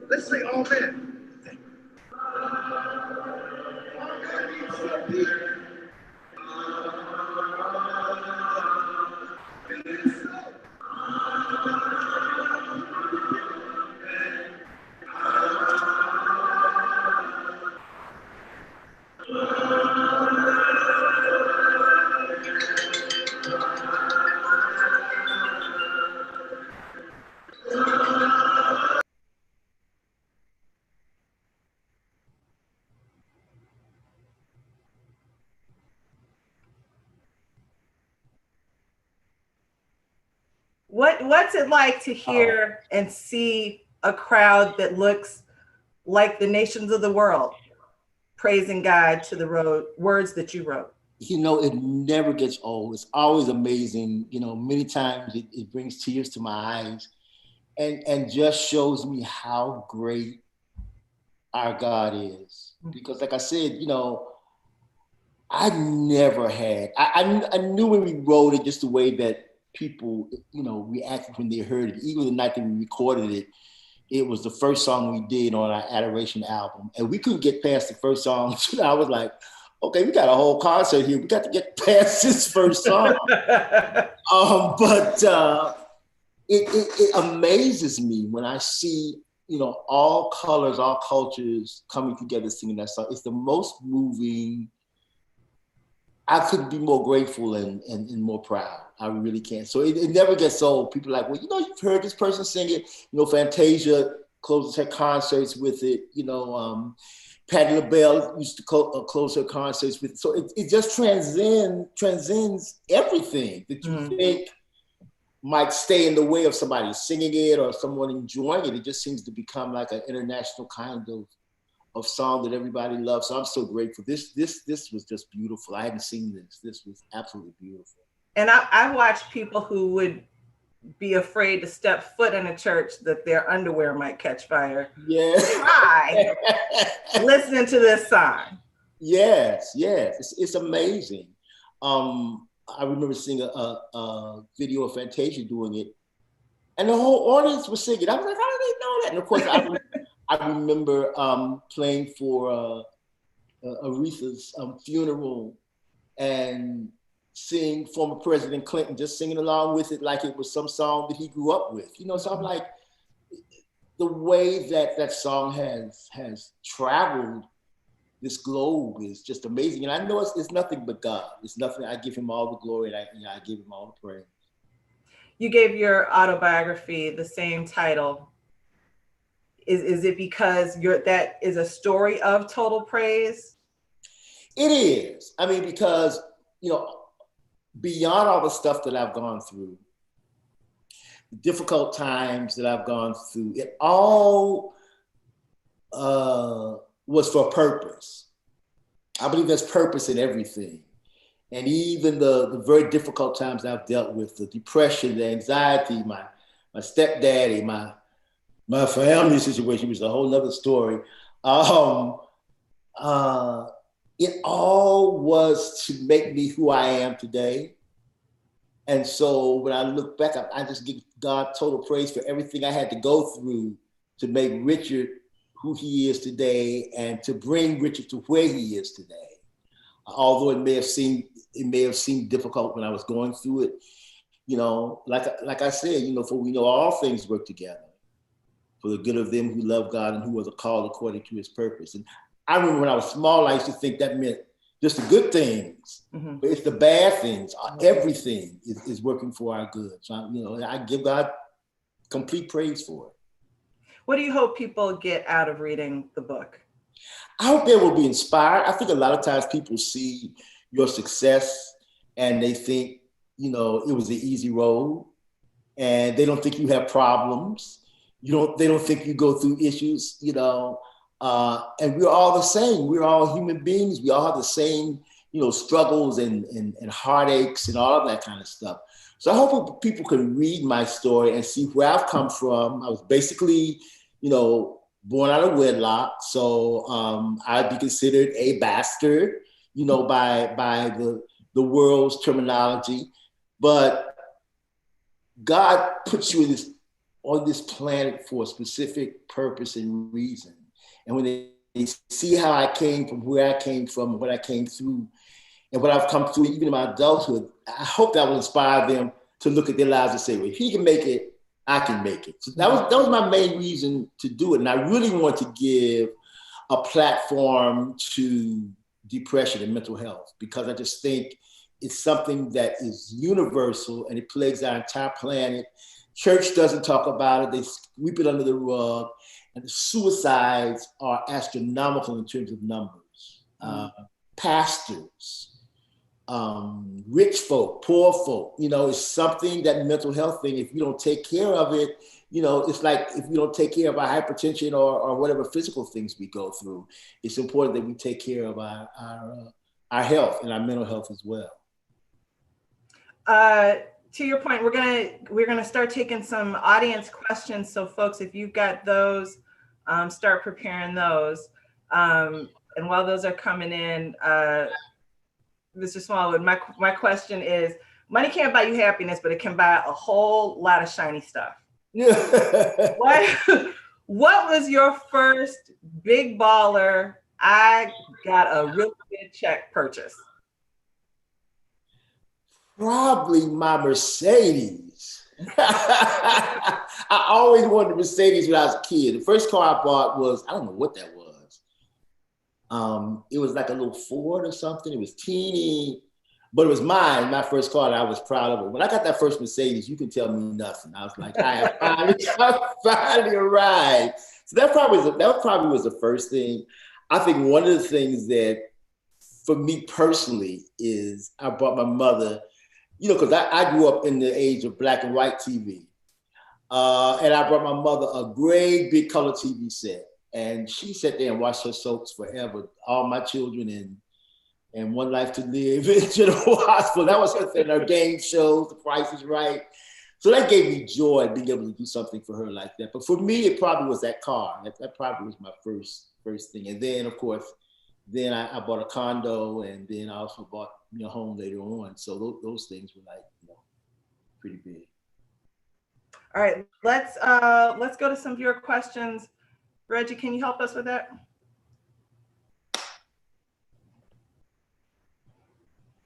Let's say amen. What's it like to hear and see a crowd that looks like the nations of the world praising God to the words that you wrote? You know, it never gets old. It's always amazing. You know, many times it brings tears to my eyes and just shows me how great our God is. Because like I said, you know, I never had, I knew when we wrote it just the way that people, you know, reacted when they heard it. Even the night that we recorded it, it was the first song we did on our Adoration album. And we couldn't get past the first song. So I was like, okay, we got a whole concert here. We got to get past this first song. It amazes me when I see, you know, all colors, all cultures coming together singing that song. It's the most moving. I couldn't be more grateful and more proud. I really can't. So it never gets old. People are like, well, you know, you've heard this person sing it. You know, Fantasia closes her concerts with it. You know, Patti LaBelle used to close her concerts with it. So it just transcends everything that you think might stay in the way of somebody singing it or someone enjoying it. It just seems to become like an international kind of song that everybody loves. So I'm so grateful. This was just beautiful. I hadn't seen this. This was absolutely beautiful. And I watched people who would be afraid to step foot in a church that their underwear might catch fire. Yeah. Why? Listening to this song. Yes. It's amazing. I remember seeing a video of Fantasia doing it, and the whole audience was singing. I was like, how do they know that? And of course, I remember playing for Aretha's funeral and seeing former President Clinton just singing along with it like it was some song that he grew up with. You know, so I'm like, the way that song has traveled this globe is just amazing. And I know it's nothing but God. It's nothing. I give him all the glory and I give him all the praise. You gave your autobiography the same title. Is it because that is a story of total praise? It is. I mean, because, you know, beyond all the stuff that I've gone through, the difficult times that I've gone through, it all was for a purpose. I believe there's purpose in everything. And even the very difficult times I've dealt with, the depression, the anxiety, my stepdaddy, my family situation, which is a whole nother story. Um, uh, it all was to make me who I am today. And so when I look back, I just give God total praise for everything I had to go through to make Richard who he is today and to bring Richard to where he is today. Although it may have seemed difficult when I was going through it, like I said, for we know all things work together for the good of them who love God and who are called according to his purpose. And I remember when I was small, I used to think that meant just the good things, but it's the bad things. Everything is working for our good. So, I give God complete praise for it. What do you hope people get out of reading the book? I hope they will be inspired. I think a lot of times people see your success and they think, it was an easy road, and they don't think you have problems. They don't think you go through issues, and we're all the same. We're all human beings. We all have the same, struggles and heartaches and all of that kind of stuff. So I hope people can read my story and see where I've come from. I was basically, born out of wedlock. So I'd be considered a bastard, by the world's terminology. But God puts you on this planet for a specific purpose and reason. And when they see how I came from, where I came from, what I came through, and what I've come through, even in my adulthood, I hope that will inspire them to look at their lives and say, well, if he can make it, I can make it. So that was my main reason to do it. And I really want to give a platform to depression and mental health, because I just think it's something that is universal and it plagues our entire planet. Church doesn't talk about it. They sweep it under the rug. And the suicides are astronomical in terms of numbers. Pastors, rich folk, poor folk, it's something, that mental health thing, if you don't take care of it, it's like if we don't take care of our hypertension or whatever physical things we go through, it's important that we take care of our health and our mental health as well. To your point, we're gonna start taking some audience questions. So folks, if you've got those, start preparing those. And while those are coming in, Mr. Smallwood, my question is, money can't buy you happiness, but it can buy a whole lot of shiny stuff. Yeah. What was your first big baller, I got a really good check purchase? Probably my Mercedes. I always wanted a Mercedes when I was a kid. The first car I bought was, I don't know what that was. It was like a little Ford or something. It was teeny, but it was mine, my first car, and I was proud of it. When I got that first Mercedes, you can tell me nothing. I was like, I finally arrived. So that probably was the first thing. I think one of the things that, for me personally, is I brought my mother, because I grew up in the age of black and white TV. And I brought my mother a great big color TV set. And she sat there and watched her soaps forever, All My Children and One Life to Live in General Hospital. That was her thing, her game shows, The Price is Right. So that gave me joy, being able to do something for her like that. But for me, it probably was that car. That probably was my first thing. And then, of course, I bought a condo, and then I also bought a home later on. So those things were like, pretty big. All right, let's go to some viewer questions. Reggie, can you help us with that?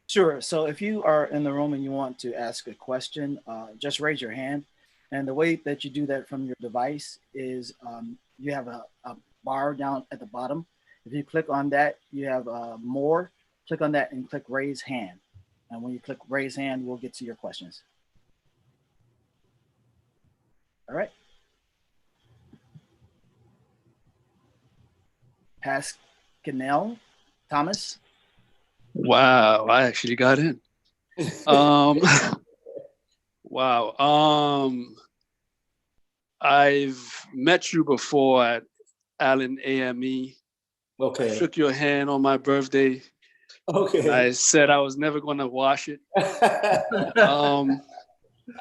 Sure. So if you are in the room and you want to ask a question, just raise your hand. And the way that you do that from your device is you have a bar down at the bottom. If you click on that, you have more. Click on that and click raise hand. And when you click raise hand, we'll get to your questions. All right. Pascal Thomas. Wow, I actually got in. Wow. I've met you before at Allen AME. Okay. I shook your hand on my birthday. Okay. And I said I was never going to wash it. I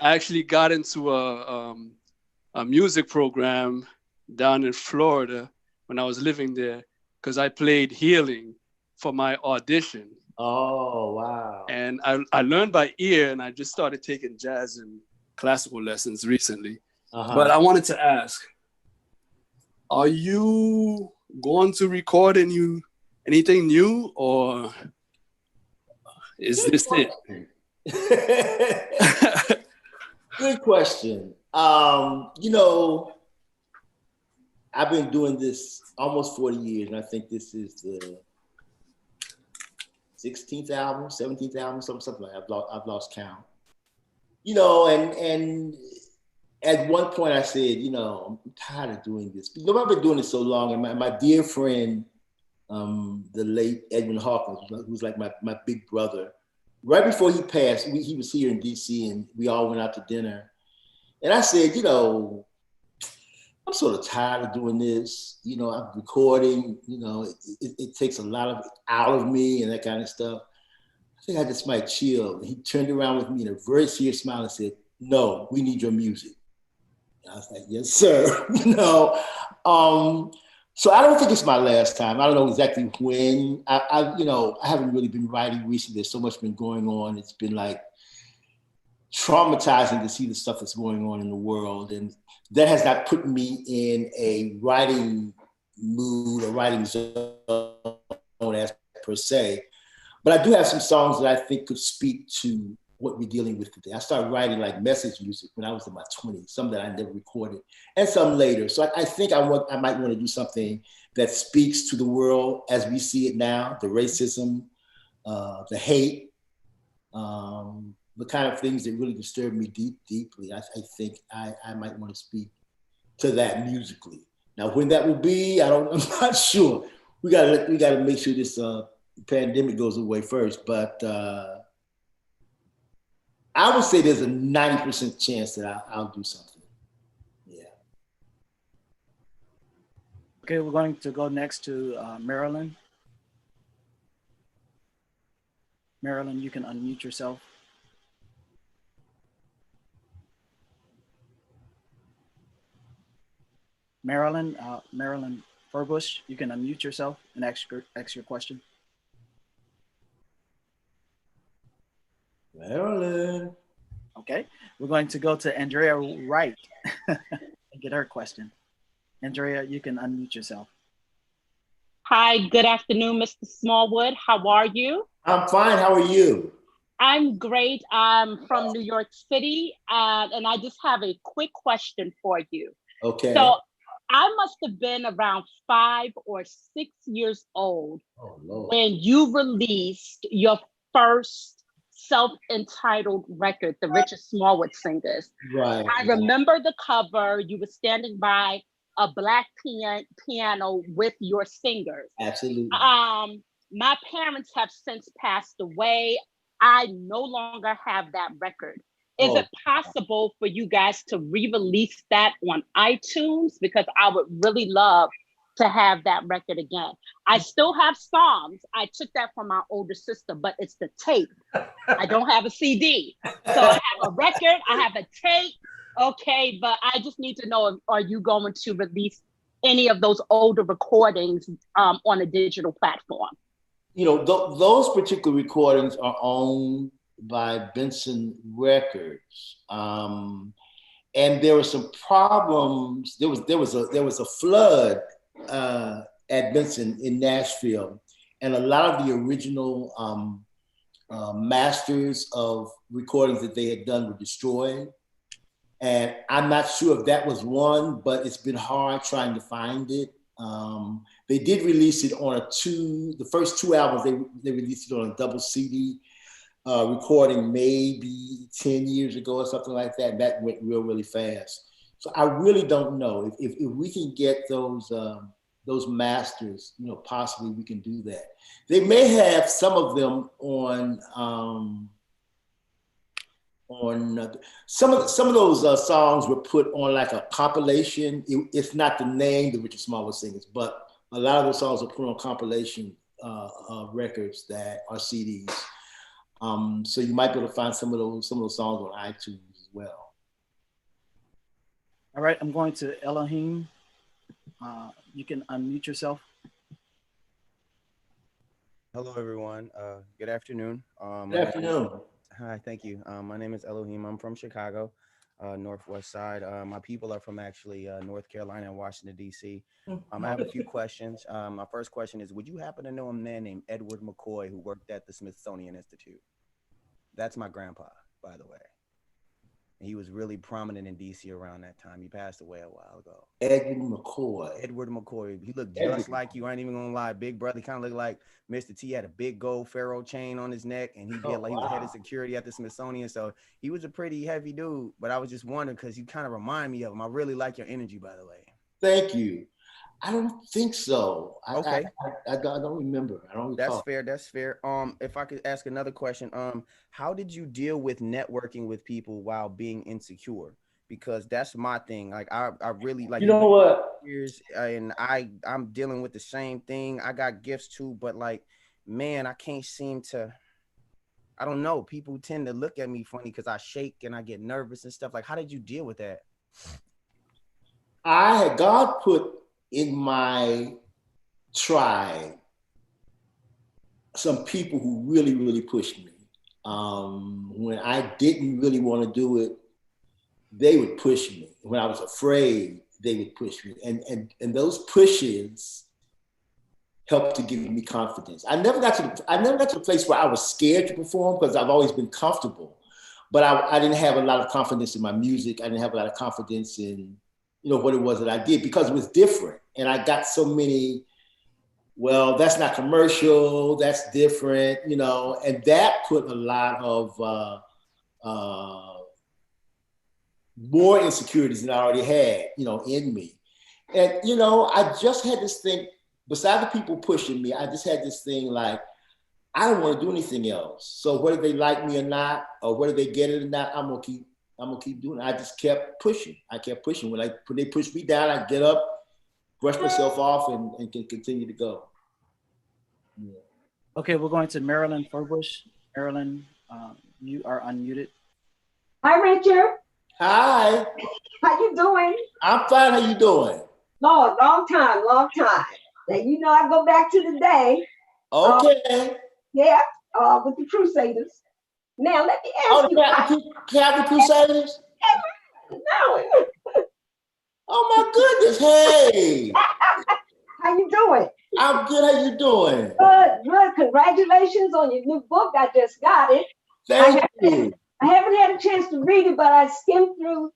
actually got into a music program down in Florida when I was living there because I played healing for my audition. Oh, wow. And I learned by ear, and I just started taking jazz and classical lessons recently. But I wanted to ask, are you going to record anything new, or is this it? Good question. I've been doing this almost 40 years, and I think this is the 16th album, 17th album, something like that. I've lost count. And at one point I said, I'm tired of doing this. I've been doing it so long, and my dear friend, the late Edwin Hawkins, who's like my big brother, right before he passed, he was here in DC, and we all went out to dinner. And I said, I'm sort of tired of doing this. I'm recording, it takes a lot of it out of me and that kind of stuff. I think I just might chill. And he turned around with me in a very serious smile and said, no, we need your music. And I was like, yes, sir. So I don't think it's my last time. I don't know exactly when. I haven't really been writing recently. There's so much been going on. It's been like traumatizing to see the stuff that's going on in the world. And that has not put me in a writing mood or writing zone as per se. But I do have some songs that I think could speak to what we're dealing with today. I started writing like message music when I was in my 20s, some that I never recorded, and some later. So I think I might want to do something that speaks to the world as we see it now, the racism, the hate, the kind of things that really disturb me deeply. I think I might want to speak to that musically. Now, when that will be, I'm not sure. We gotta make sure this pandemic goes away first. But I would say there's a 90% chance that I'll do something. Yeah. Okay, we're going to go next to Marilyn. Marilyn, you can unmute yourself. Marilyn Furbush, you can unmute yourself and ask your question. Marilyn. Okay, we're going to go to Andrea Wright and get her question. Andrea, you can unmute yourself. Hi, good afternoon, Mr. Smallwood. How are you? I'm fine. How are you? I'm great. I'm from New York City, and I just have a quick question for you. Okay. So I must have been around 5 or 6 years old when you released your first self-entitled record, The Richard Smallwood Singers. Right. I remember the cover. You were standing by a black piano with your singers. Absolutely. My parents have since passed away. I no longer have that record. Is it possible for you guys to re-release that on iTunes? Because I would really love to have that record again. I still have songs. I took that from my older sister, but it's the tape. I don't have a CD. So I have a record, I have a tape. Okay, but I just need to know, are you going to release any of those older recordings on a digital platform? Those particular recordings are owned by Benson Records, and there were some problems. There was a flood at Benson in Nashville, and a lot of the original masters of recordings that they had done were destroyed. And I'm not sure if that was one, but it's been hard trying to find it. They did release it on the first 2 albums, they released it on a double CD recording maybe 10 years ago or something like that. And that went really fast. So I really don't know if we can get those masters, possibly we can do that. They may have some of them on some of those songs were put on like a compilation. It's not the name, the Richard Smallwood Singers, but a lot of those songs are put on compilation records that are CDs. So you might be able to find some of those songs on iTunes as well. All right, I'm going to Elohim. You can unmute yourself. Hello, everyone. Good afternoon. Good afternoon. Hi, thank you. My name is Elohim. I'm from Chicago, Northwest Side. My people are from actually North Carolina and Washington, D.C. I have a few questions. My first question is, would you happen to know a man named Edward McCoy who worked at the Smithsonian Institute? That's my grandpa, by the way. He was really prominent in DC around that time. He passed away a while ago. Edward McCoy. Edward McCoy. He looked just like you. I ain't even gonna lie. Big brother, kind of looked like Mr. T. Had a big gold Pharaoh chain on his neck, and he did he was head of security at the Smithsonian. So he was a pretty heavy dude. But I was just wondering because you kind of remind me of him. I really like your energy, by the way. Thank you. I don't think so. Okay. I don't remember. I don't recall. That's fair. If I could ask another question, how did you deal with networking with people while being insecure? Because that's my thing. Like I really like, you know what? Years, and I'm dealing with the same thing. I got gifts too, but like, man, I can't seem to. I don't know. People tend to look at me funny because I shake and I get nervous and stuff. Like, how did you deal with that? God put in my tribe some people who really, really pushed me. When I didn't really want to do it, they would push me. When I was afraid, they would push me. And those pushes helped to give me confidence. I never got to the place where I was scared to perform because I've always been comfortable. But I didn't have a lot of confidence in my music. I didn't have a lot of confidence in what it was that I did because it was different. And I got so many, well, that's not commercial, that's different, and that put a lot of more insecurities than I already had, in me. And, I just had this thing, beside the people pushing me, I just had this thing like, I don't want to do anything else. So whether they like me or not, or whether they get it or not, I'm gonna keep doing it. I just kept pushing. I kept pushing. When they pushed me down, I get up, brush myself off, and can continue to go. Yeah. Okay, we're going to Marilyn Furbush. Marilyn, you are unmuted. Hi, Richard. Hi. How you doing? I'm fine. How you doing? Lord, long time. Now, I go back to the day. Okay. With the Crusaders. Now, let me ask you. Captain Crusaders? No. Oh, my goodness. Hey. How you doing? I'm good. How you doing? Good. Congratulations on your new book. I just got it. Thank you. I haven't had a chance to read it, but I skimmed through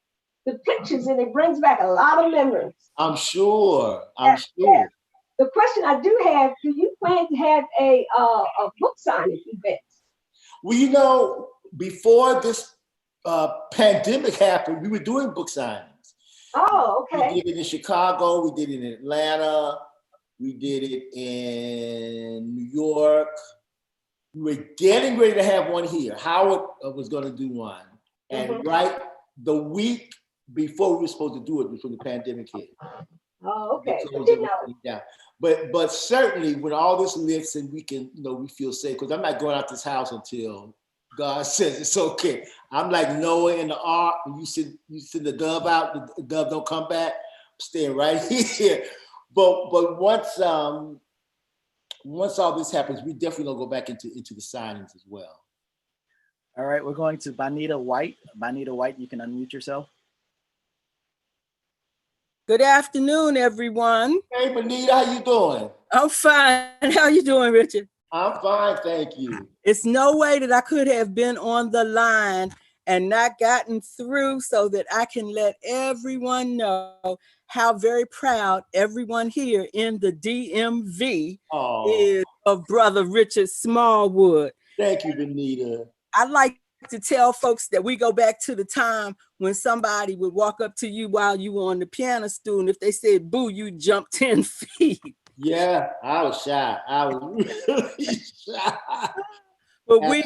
the pictures and it brings back a lot of memories. I'm sure. Yeah. The question I do have, do you plan to have a book signing event? Well, before this pandemic happened, we were doing book signings. Oh, okay. We did it in Chicago. We did it in Atlanta. We did it in New York. We were getting ready to have one here. Howard was going to do one. And right the week before we were supposed to do it, before the pandemic hit. Oh, okay. Yeah. But certainly when all this lifts and we can, we feel safe, because I'm not going out this house until God says it's okay. I'm like Noah in the ark. When you send the dove out, the dove don't come back. I'm staying right here. But once all this happens, we definitely gonna go back into the signings as well. All right, we're going to Bonita White. Bonita White, you can unmute yourself. Good afternoon, everyone. Hey, Bonita, how you doing? I'm fine. How you doing, Richard? I'm fine, thank you. It's no way that I could have been on the line and not gotten through so that I can let everyone know how very proud everyone here in the DMV is of Brother Richard Smallwood. Thank you, Bonita. I like to tell folks that we go back to the time when somebody would walk up to you while you were on the piano stool, and if they said boo, you jumped 10 feet. Yeah, I was shy. I was really shy. But we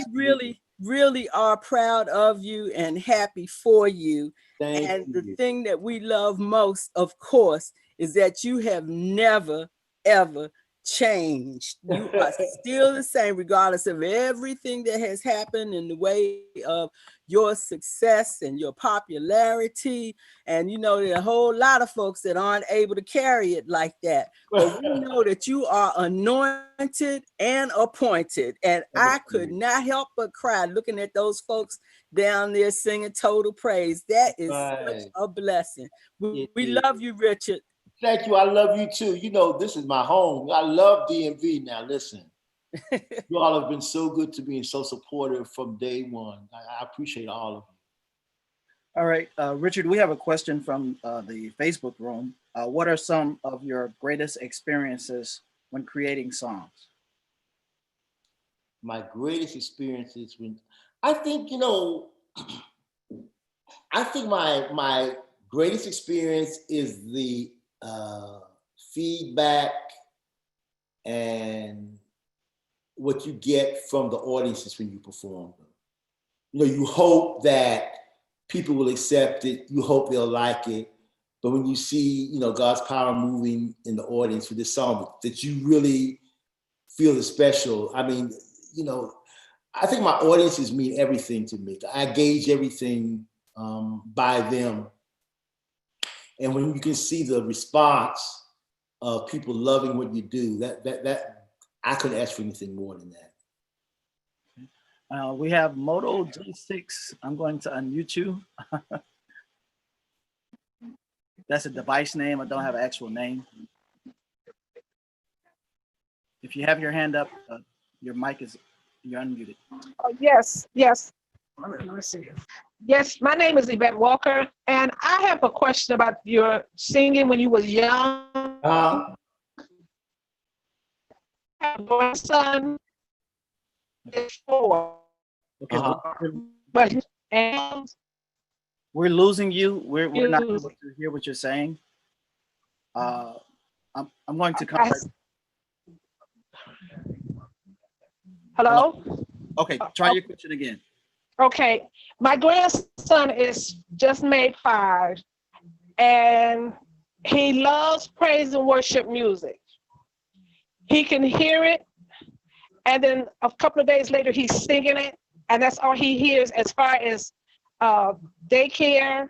really are proud of you and happy for you. Thank you. The thing that we love most, of course, is that you have never, ever changed. You are still the same, regardless of everything that has happened in the way of your success and your popularity. And you know, there are a whole lot of folks that aren't able to carry it like that. But we know that you are anointed and appointed. And I could not help but cry looking at those folks down there singing Total Praise. That is such a blessing. We love you, Richard. Thank you. I love you too. You know, this is my home. I love DMV now. Listen, you all have been so good to me and so supportive from day one. I appreciate all of you. All right, Richard, we have a question from the Facebook room. What are some of your greatest experiences when creating songs? My greatest experiences when, I think, you know, I think my greatest experience is the feedback and what you get from the audiences when you perform them. You know, you hope that people will accept it. You hope they'll like it. But when you see, you know, God's power moving in the audience for this song, that you really feel is special. I mean, you know, I think my audiences mean everything to me. I gauge everything by them. And when you can see the response of people loving what you do, that I couldn't ask for anything more than that. We have Moto G6. I'm going to unmute you. That's a device name. I don't have an actual name. If you have your hand up, your mic is, you're unmuted. Oh, yes. Let's see. Yes, my name is Yvette Walker, and I have a question about your singing when you was young. I have a grandson is 4. Okay, But and we're losing you. We're not able to hear what you're saying. I'm going to contact. Hello? Okay, try your question again. Okay, my grandson is just made 5, and he loves praise and worship music. He can hear it, and then a couple of days later, he's singing it, and that's all he hears as far as daycare.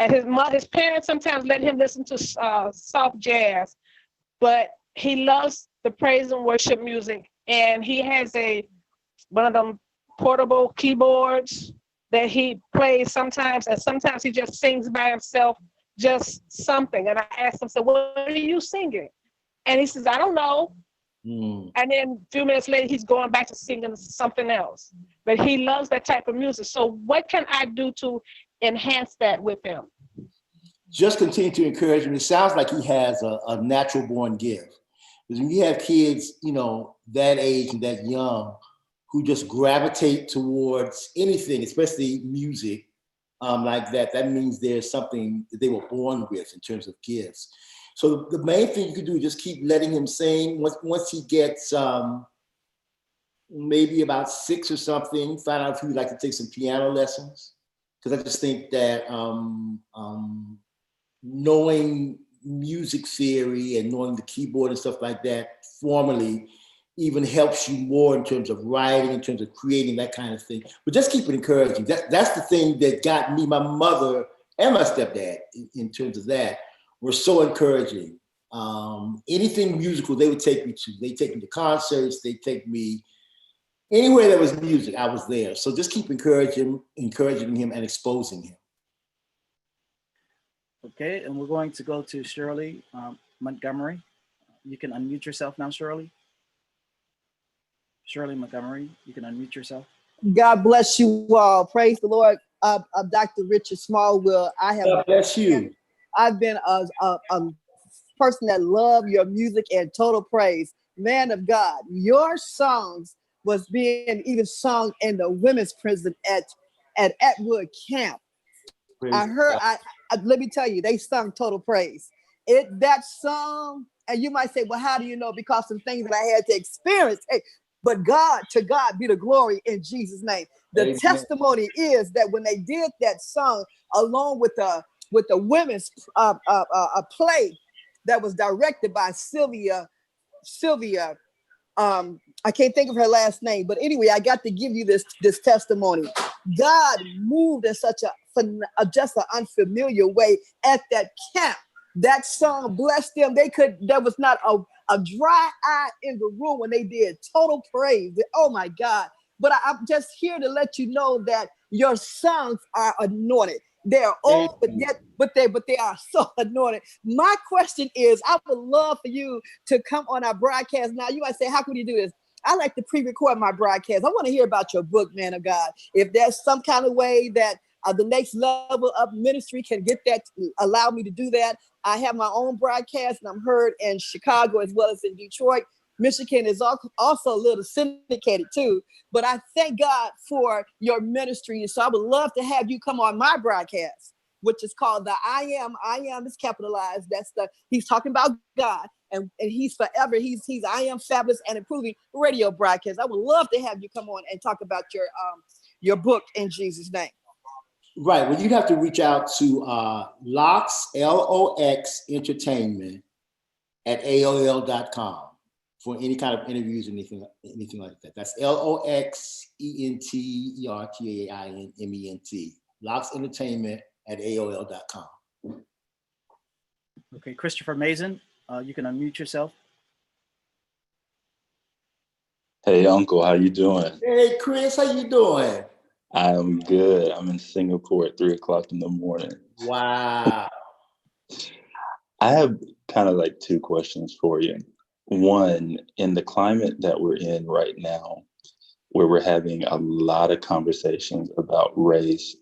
And his parents sometimes let him listen to soft jazz, but he loves the praise and worship music, and he has one of them portable keyboards that he plays sometimes, and sometimes he just sings by himself, just something. And I asked him, so what are you singing? And he says, I don't know. And then a few minutes later, he's going back to singing something else. But he loves that type of music. So what can I do to enhance that with him? Just continue to encourage him. It sounds like he has a natural born gift. Because when you have kids, you know, that age and that young, who just gravitate towards anything, especially music, like that, that means there's something that they were born with in terms of gifts. So the main thing you can do is just keep letting him sing. Once he gets maybe about 6 or something, find out if he would like to take some piano lessons. Because I just think that knowing music theory and knowing the keyboard and stuff like that formally even helps you more in terms of writing, in terms of creating, that kind of thing. But just keep it encouraging. That's the thing that got me, my mother and my stepdad, in terms of that, were so encouraging. Anything musical, they would take me to. They take me to concerts, they take me anywhere there was music, I was there. So just keep encouraging him and exposing him. Okay, and we're going to go to Shirley Montgomery. You can unmute yourself now, Shirley. Shirley Montgomery, you can unmute yourself. God bless you all. Praise the Lord. Dr. Richard Smallwood. God bless you. I've been a person that loved your music and total praise. Man of God, your songs was being even sung in the women's prison at Atwood Camp. Praise I heard, let me tell you, they sung total praise. That song, and you might say, well, how do you know? Because some things that I had to experience. Hey, but to God be the glory in Jesus' name. The Amen. Testimony is that when they did that song, along with the women's play that was directed by Sylvia Sylvia, I can't think of her last name, but anyway, I got to give you this testimony. God moved in such just an unfamiliar way at that camp. That song blessed them. There was not a dry eye in the room when they did total praise. Oh my God. But I'm just here to let you know that your songs are anointed. They're old, but they are so anointed. My question is, I would love for you to come on our broadcast. Now, you might say, how can you do this? I like to pre-record my broadcast. I want to hear about your book, man of God. If there's some kind of way that the next level of ministry can get that, allow me to do that. I have my own broadcast, and I'm heard in Chicago as well as in Detroit. Michigan is also a little syndicated too. But I thank God for your ministry. So I would love to have you come on my broadcast, which is called the I Am is capitalized. He's talking about God. And he's forever. He's I Am Fabulous and Improving radio broadcast. I would love to have you come on and talk about your book in Jesus' name. Right. Well, you'd have to reach out to Lox, LOX Entertainment at AOL.com for any kind of interviews or anything like that. That's LOXENTERTAINMENT. Lox Entertainment at AOL.com. Okay, Christopher Mason, you can unmute yourself. Hey, Uncle, how you doing? Hey, Chris, how you doing? I'm good. I'm in Singapore at 3:00 in the morning. Wow. I have kind of like two questions for you. One, in the climate that we're in right now, where we're having a lot of conversations about race,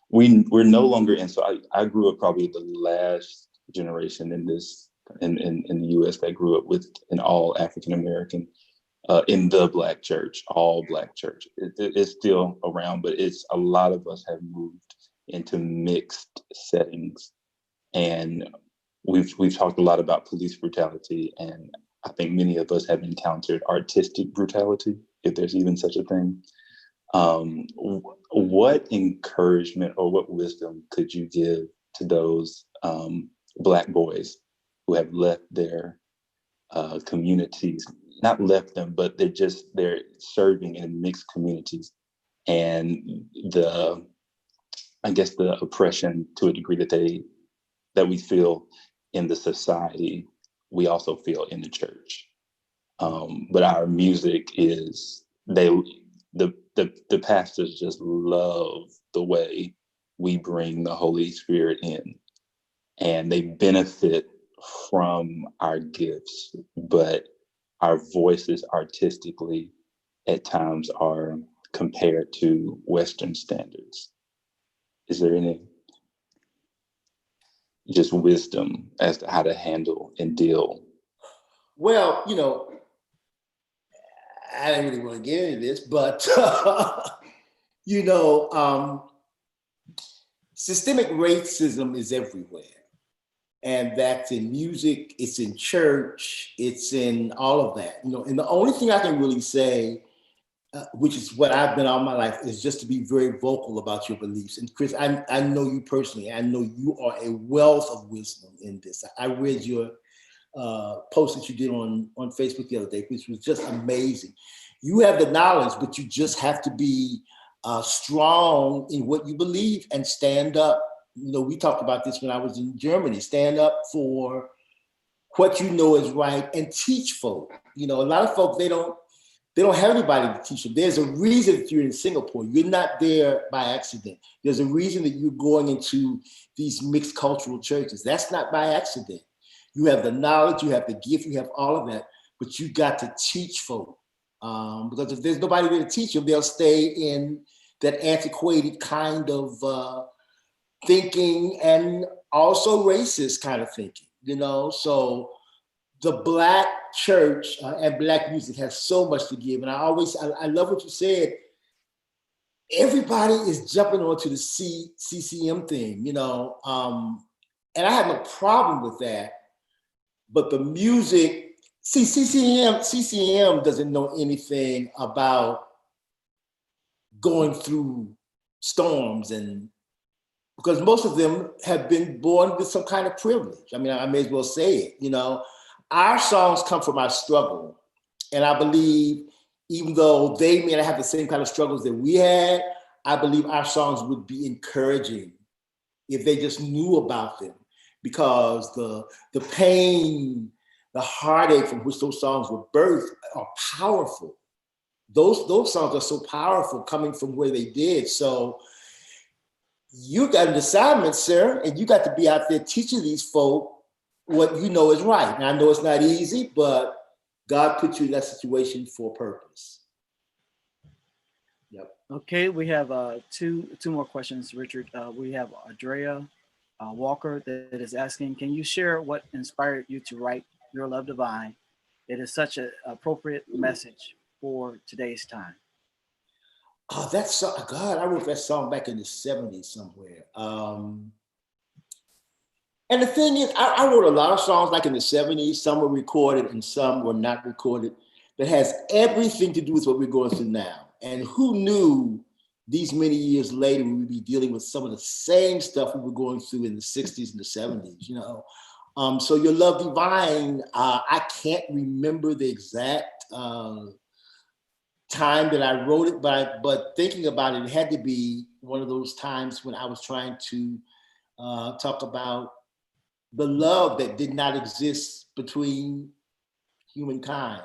we're no longer in. So I grew up probably the last generation in the U.S. that grew up with an all African American. In the Black church, all Black church. It's still around, but it's a lot of us have moved into mixed settings. And we've talked a lot about police brutality, and I think many of us have encountered artistic brutality, if there's even such a thing. What encouragement or what wisdom could you give to those Black boys who have left their communities, not left them, but they're serving in mixed communities, and the oppression to a degree that we feel in the society, we also feel in the church. But our music is the pastors just love the way we bring the Holy Spirit in, and they benefit from our gifts, but our voices artistically at times are compared to Western standards. Is there any just wisdom as to how to handle and deal? Well, I didn't really want to get into this, but systemic racism is everywhere. And that's in music, it's in church, it's in all of that. And the only thing I can really say, which is what I've been all my life, is just to be very vocal about your beliefs. And Chris, I know you personally. I know you are a wealth of wisdom in this. I read your post that you did on Facebook the other day, which was just amazing. You have the knowledge, but you just have to be strong in what you believe and stand up. We talked about this when I was in Germany. Stand up for what you know is right and teach folk. A lot of folks, they don't have anybody to teach them. There's a reason that you're in Singapore. You're not there by accident. There's a reason that you're going into these mixed cultural churches. That's not by accident. You have the knowledge, you have the gift, you have all of that, but you got to teach folk. Because if there's nobody there to teach them, they'll stay in that antiquated kind of thinking, and also racist kind of thinking, So the Black church and Black music has so much to give. And I love what you said. Everybody is jumping onto the CCM thing, and I have no problem with that. But the music, CCM doesn't know anything about going through storms and because most of them have been born with some kind of privilege. I mean, I may as well say it, you know. Our songs come from our struggle. And I believe even though they may not have the same kind of struggles that we had, I believe our songs would be encouraging if they just knew about them, because the pain, the heartache from which those songs were birthed are powerful. Those songs are so powerful coming from where they did. So you got an assignment, sir, and you got to be out there teaching these folk what you know is right. And I know it's not easy, but God put you in that situation for a purpose. Yep. Okay, we have two more questions, Richard. We have Andrea Walker that is asking, can you share what inspired you to write Your Love Divine? It is such an appropriate message for today's time. Oh, that song, God, I wrote that song back in the 70s somewhere. And the thing is, I wrote a lot of songs like in the 70s. Some were recorded and some were not recorded. That has everything to do with what we're going through now. And who knew these many years later we would be dealing with some of the same stuff we were going through in the 60s and the 70s, you know? So Your Love Divine, I can't remember the exact time that I wrote it, but thinking about it, it had to be one of those times when I was trying to talk about the love that did not exist between humankind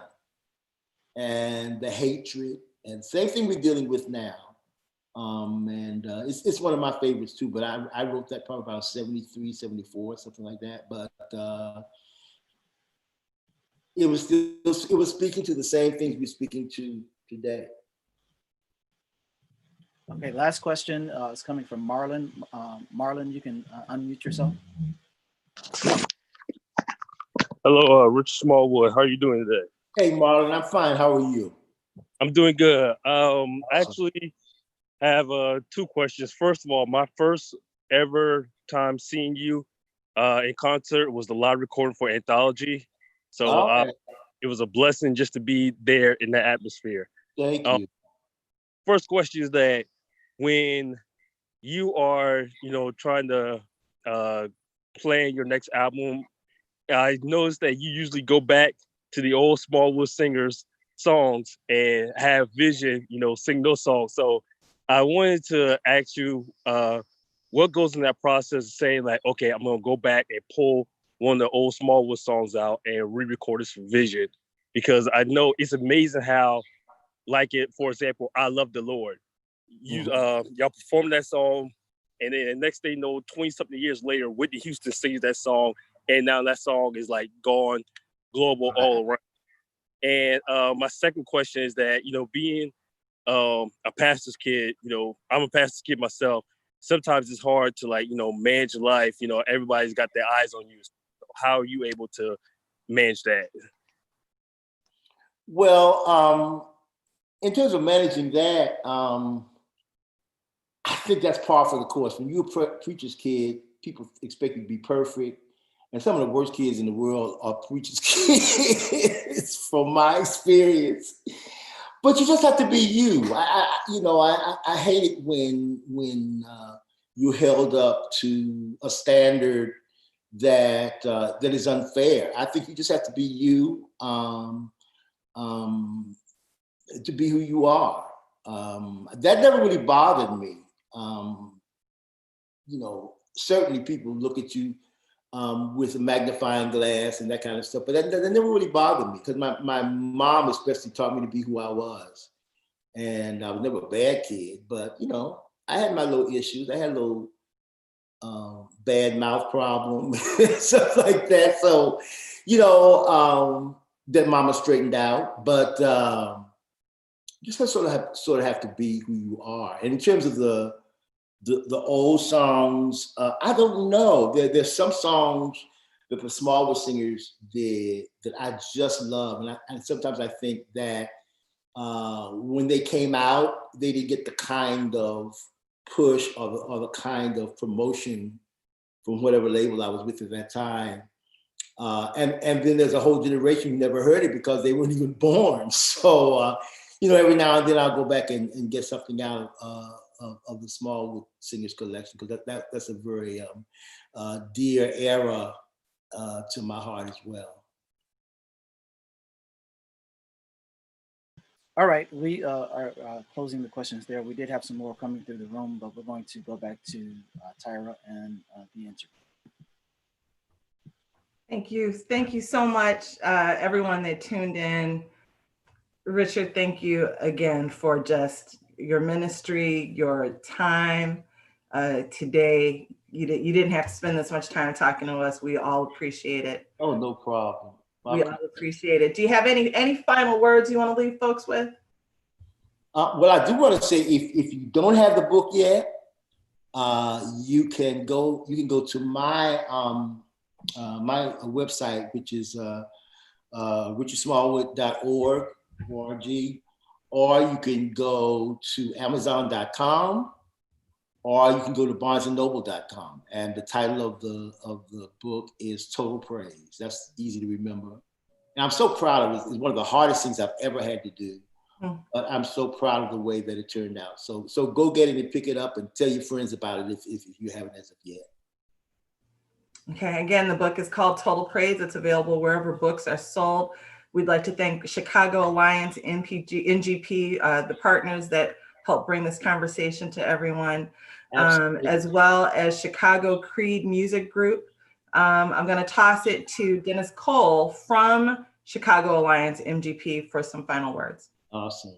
and the hatred, and same thing we're dealing with now. It's one of my favorites too, but I wrote that probably about 73, 74, something like that. But it was speaking to the same things we're speaking to today. Okay, last question is coming from Marlon. Marlon, you can unmute yourself. Hello, Rich Smallwood. How are you doing today? Hey, Marlon, I'm fine. How are you? I'm doing good. I actually have two questions. First of all, my first ever time seeing you in concert was the live recording for Anthology. So it was a blessing just to be there in that atmosphere. Thank you. First question is that when you are, trying to plan your next album, I noticed that you usually go back to the old Smallwood singers songs and have Vision, sing those songs. So I wanted to ask you, what goes in that process of saying like, okay, I'm gonna go back and pull one of the old Smallwood songs out and re-record this for Vision, because I know it's amazing how, like it, for example, I Love the Lord. Y'all perform that song, and then the next thing you know, 20-something years later, Whitney Houston sings that song, and now that song is like gone global all around. And my second question is that, being a pastor's kid, I'm a pastor's kid myself. Sometimes it's hard to manage life. Everybody's got their eyes on you. So how are you able to manage that? Well, in terms of managing that, I think that's par for the course. When you're a preacher's kid, people expect you to be perfect. And some of the worst kids in the world are preacher's kids, from my experience. But you just have to be you. I hate it when you're held up to a standard that is unfair. I think you just have to be you, to be who you are. That never really bothered me. Certainly people look at you with a magnifying glass and that kind of stuff, but that never really bothered me, because my mom especially taught me to be who I was. And I was never a bad kid, but I had my little issues. I had a little bad mouth problem, stuff like that. So, that mama straightened out, but you just sort of have to be who you are. And in terms of the old songs, I don't know. There's some songs that the Smallwood singers did that I just love, and sometimes I think that when they came out, they didn't get the kind of push or the kind of promotion from whatever label I was with at that time. And then there's a whole generation who never heard it because they weren't even born. So, every now and then I'll go back and get something out of the Smallwood Singers Collection, because that's a very dear era to my heart as well. All right, we are closing the questions there. We did have some more coming through the room, but we're going to go back to Tyra and the interview. Thank you. Thank you so much, everyone that tuned in. Richard, thank you again for just your ministry, your time today. You didn't have to spend this much time talking to us. We all appreciate it. Oh, no problem. We all appreciate it. Do you have any final words you want to leave folks with? Well, I do want to say, if you don't have the book yet, you can go to my my website, which is richardsmallwood.org, or you can go to Amazon.com, or you can go to BarnesandNoble.com. And the title of the book is Total Praise. That's easy to remember. And I'm so proud of it. It's one of the hardest things I've ever had to do. But I'm so proud of the way that it turned out. So go get it and pick it up and tell your friends about it if you haven't as of yet. Okay, again, the book is called Total Praise. It's available wherever books are sold. We'd like to thank Chicago Alliance, NGP, the partners that help bring this conversation to everyone, as well as Chicago Creed Music Group. I'm going to toss it to Dennis Cole from Chicago Alliance, MGP, for some final words. Awesome.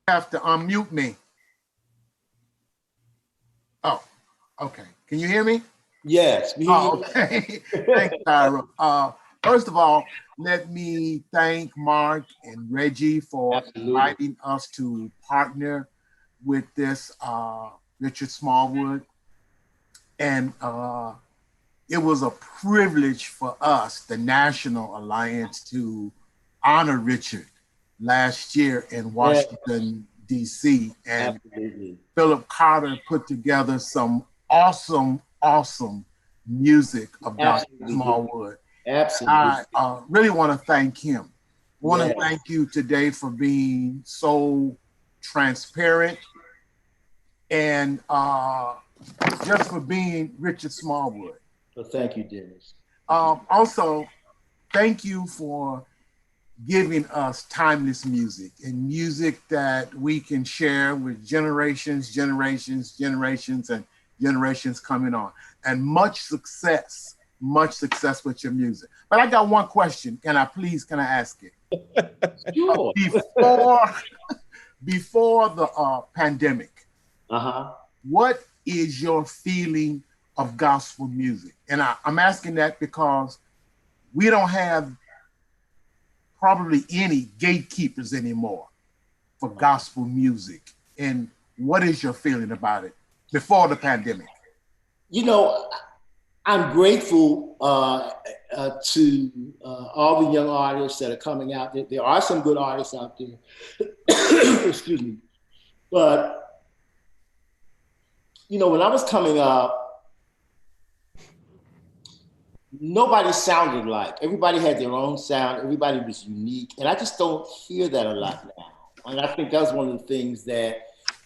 Have to unmute me. Oh, okay. Can you hear me? Yes. Oh, okay. Thanks, Tyra. First of all, let me thank Mark and Reggie for inviting us to partner with this Richard Smallwood. And it was a privilege for us, the National Alliance, to honor Richard last year in Washington, D.C. And Philip Carter put together some awesome music about Smallwood. Absolutely. I really want to thank him. I want to thank you today for being so transparent and just for being Richard Smallwood. Well, thank you, Dennis. Also, thank you for giving us timeless music and music that we can share with generations and generations coming on. And much success with your music. But I got one question. Can I ask it? Sure. Before the pandemic, what is your feeling of gospel music? And I'm asking that because we don't have probably any gatekeepers anymore for gospel music. And what is your feeling about it before the pandemic? You know, I'm grateful to all the young artists that are coming out. There are some good artists out there. Excuse me. But, you know, when I was coming up, nobody sounded like. Everybody had their own sound. Everybody was unique. And I just don't hear that a lot now. And I think that was one of the things that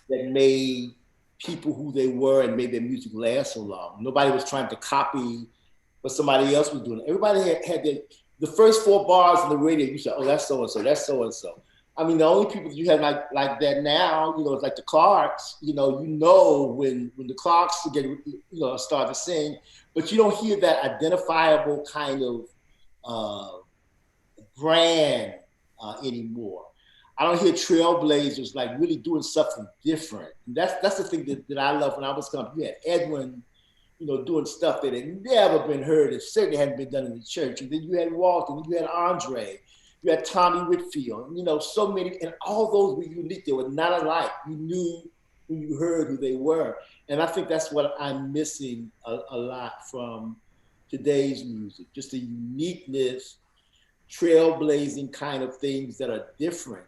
made people who they were and made their music last so long. Nobody was trying to copy what somebody else was doing. Everybody had the first 4 bars on the radio. You said, oh, that's so-and-so, that's so-and-so. I mean, the only people that you have like that now, you know, it's like the Clarks, you know when the Clarks get, you know, start to sing, but you don't hear that identifiable kind of brand anymore. I don't hear trailblazers like really doing something different. And that's the thing that I love when I was coming. You had Edwin, you know, doing stuff that had never been heard. It certainly hadn't been done in the church. And then you had Walton, you had Andre, you had Tommy Whitfield, you know, so many, and all those were unique. They were not alike. You knew when you heard who they were. And I think that's what I'm missing a lot from today's music, just the uniqueness, trailblazing kind of things that are different.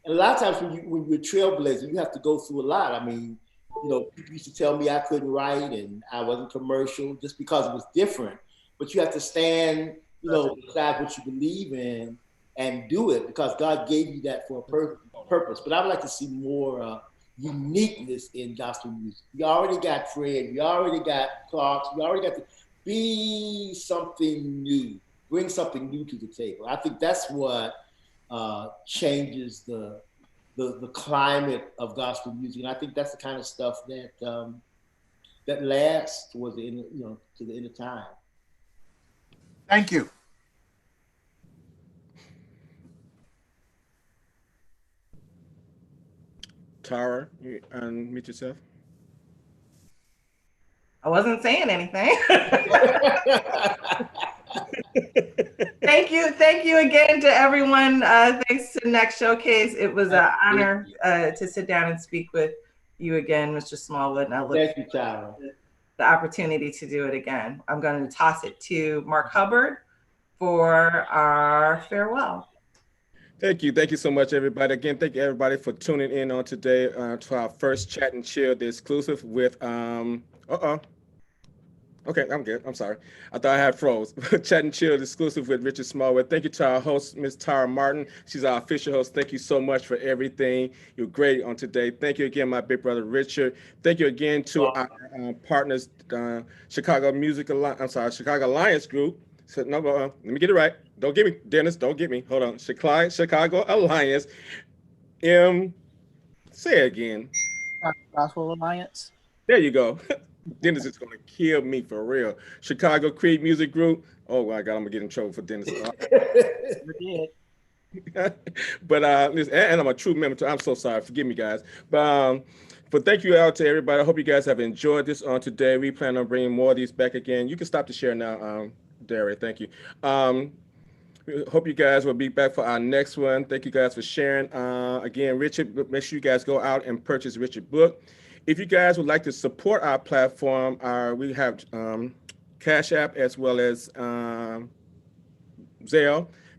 And a lot of times when you're trailblazing, you have to go through a lot. I mean, you know, people used to tell me I couldn't write and I wasn't commercial just because it was different. But you have to stand, you know, beside what you believe in and do it because God gave you that for a purpose. But I would like to see more uniqueness in gospel music. We already got Fred, we already got Clark, we already got to be something new, bring something new to the table. I think that's what changes the climate of gospel music, and I think that's the kind of stuff that that lasts towards the end, you know, to the end of time. Thank you. Tara, you unmute yourself. I wasn't saying anything. Thank you again to everyone. Thanks to Next Showcase. It was an honor to sit down and speak with you again, Mr. Smallwood, and I look Thank you, Tara. The opportunity to do it again. I'm going to toss it to Mark Hubbard for our farewell. Thank you so much, everybody. Again, thank you everybody for tuning in on today to our first Chat and Chill, the exclusive with Okay, I'm good. I'm sorry. I thought I had froze. Chat and Chill exclusive with Richard Smallwood. Thank you to our host, Ms. Tara Martin. She's our official host. Thank you so much for everything. You're great on today. Thank you again, my big brother Richard. Thank you again to our partners, Chicago Alliance Group. So, no, let me get it right. Don't get me, Dennis. Don't get me. Hold on. Chicago Alliance. Say it again. Gospel Alliance. There you go. Dennis is gonna kill me for real. Chicago Creed Music Group. Oh my God, I'm gonna get in trouble for Dennis. But listen, and I'm a true member too. I'm so sorry. Forgive me, guys. But thank you out to everybody. I hope you guys have enjoyed this on today. We plan on bringing more of these back again. You can stop the share now, Derek. Thank you. We hope you guys will be back for our next one. Thank you guys for sharing. Again, Richard, make sure you guys go out and purchase Richard's book. If you guys would like to support our platform, we have Cash App as well as Zelle.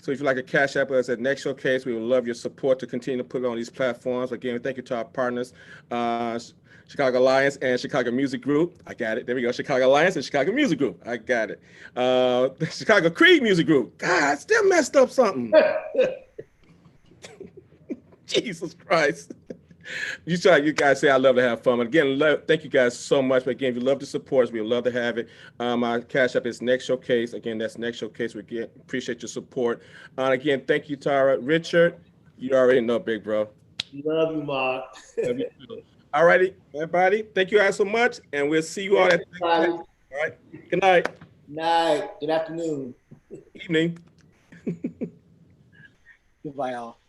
So if you like a Cash App us at Next Showcase, we would love your support to continue to put on these platforms. Again, thank you to our partners, Chicago Alliance and Chicago Music Group. I got it. There we go. Chicago Alliance and Chicago Music Group. I got it. Chicago Creed Music Group. God, I still messed up something. Jesus Christ. You guys say I love to have fun. But again, thank you guys so much. But again, if you love to support us, we would love to have it. Our Cash App is Next Showcase. Again, that's Next Showcase. We appreciate your support. Again, thank you, Tara. Richard, you already know, big bro. Love you, Mark. Love you too. All righty, everybody. Thank you guys so much, and we'll see you all at the next time. All right. Good night. Night. Good afternoon. Evening. Goodbye, all.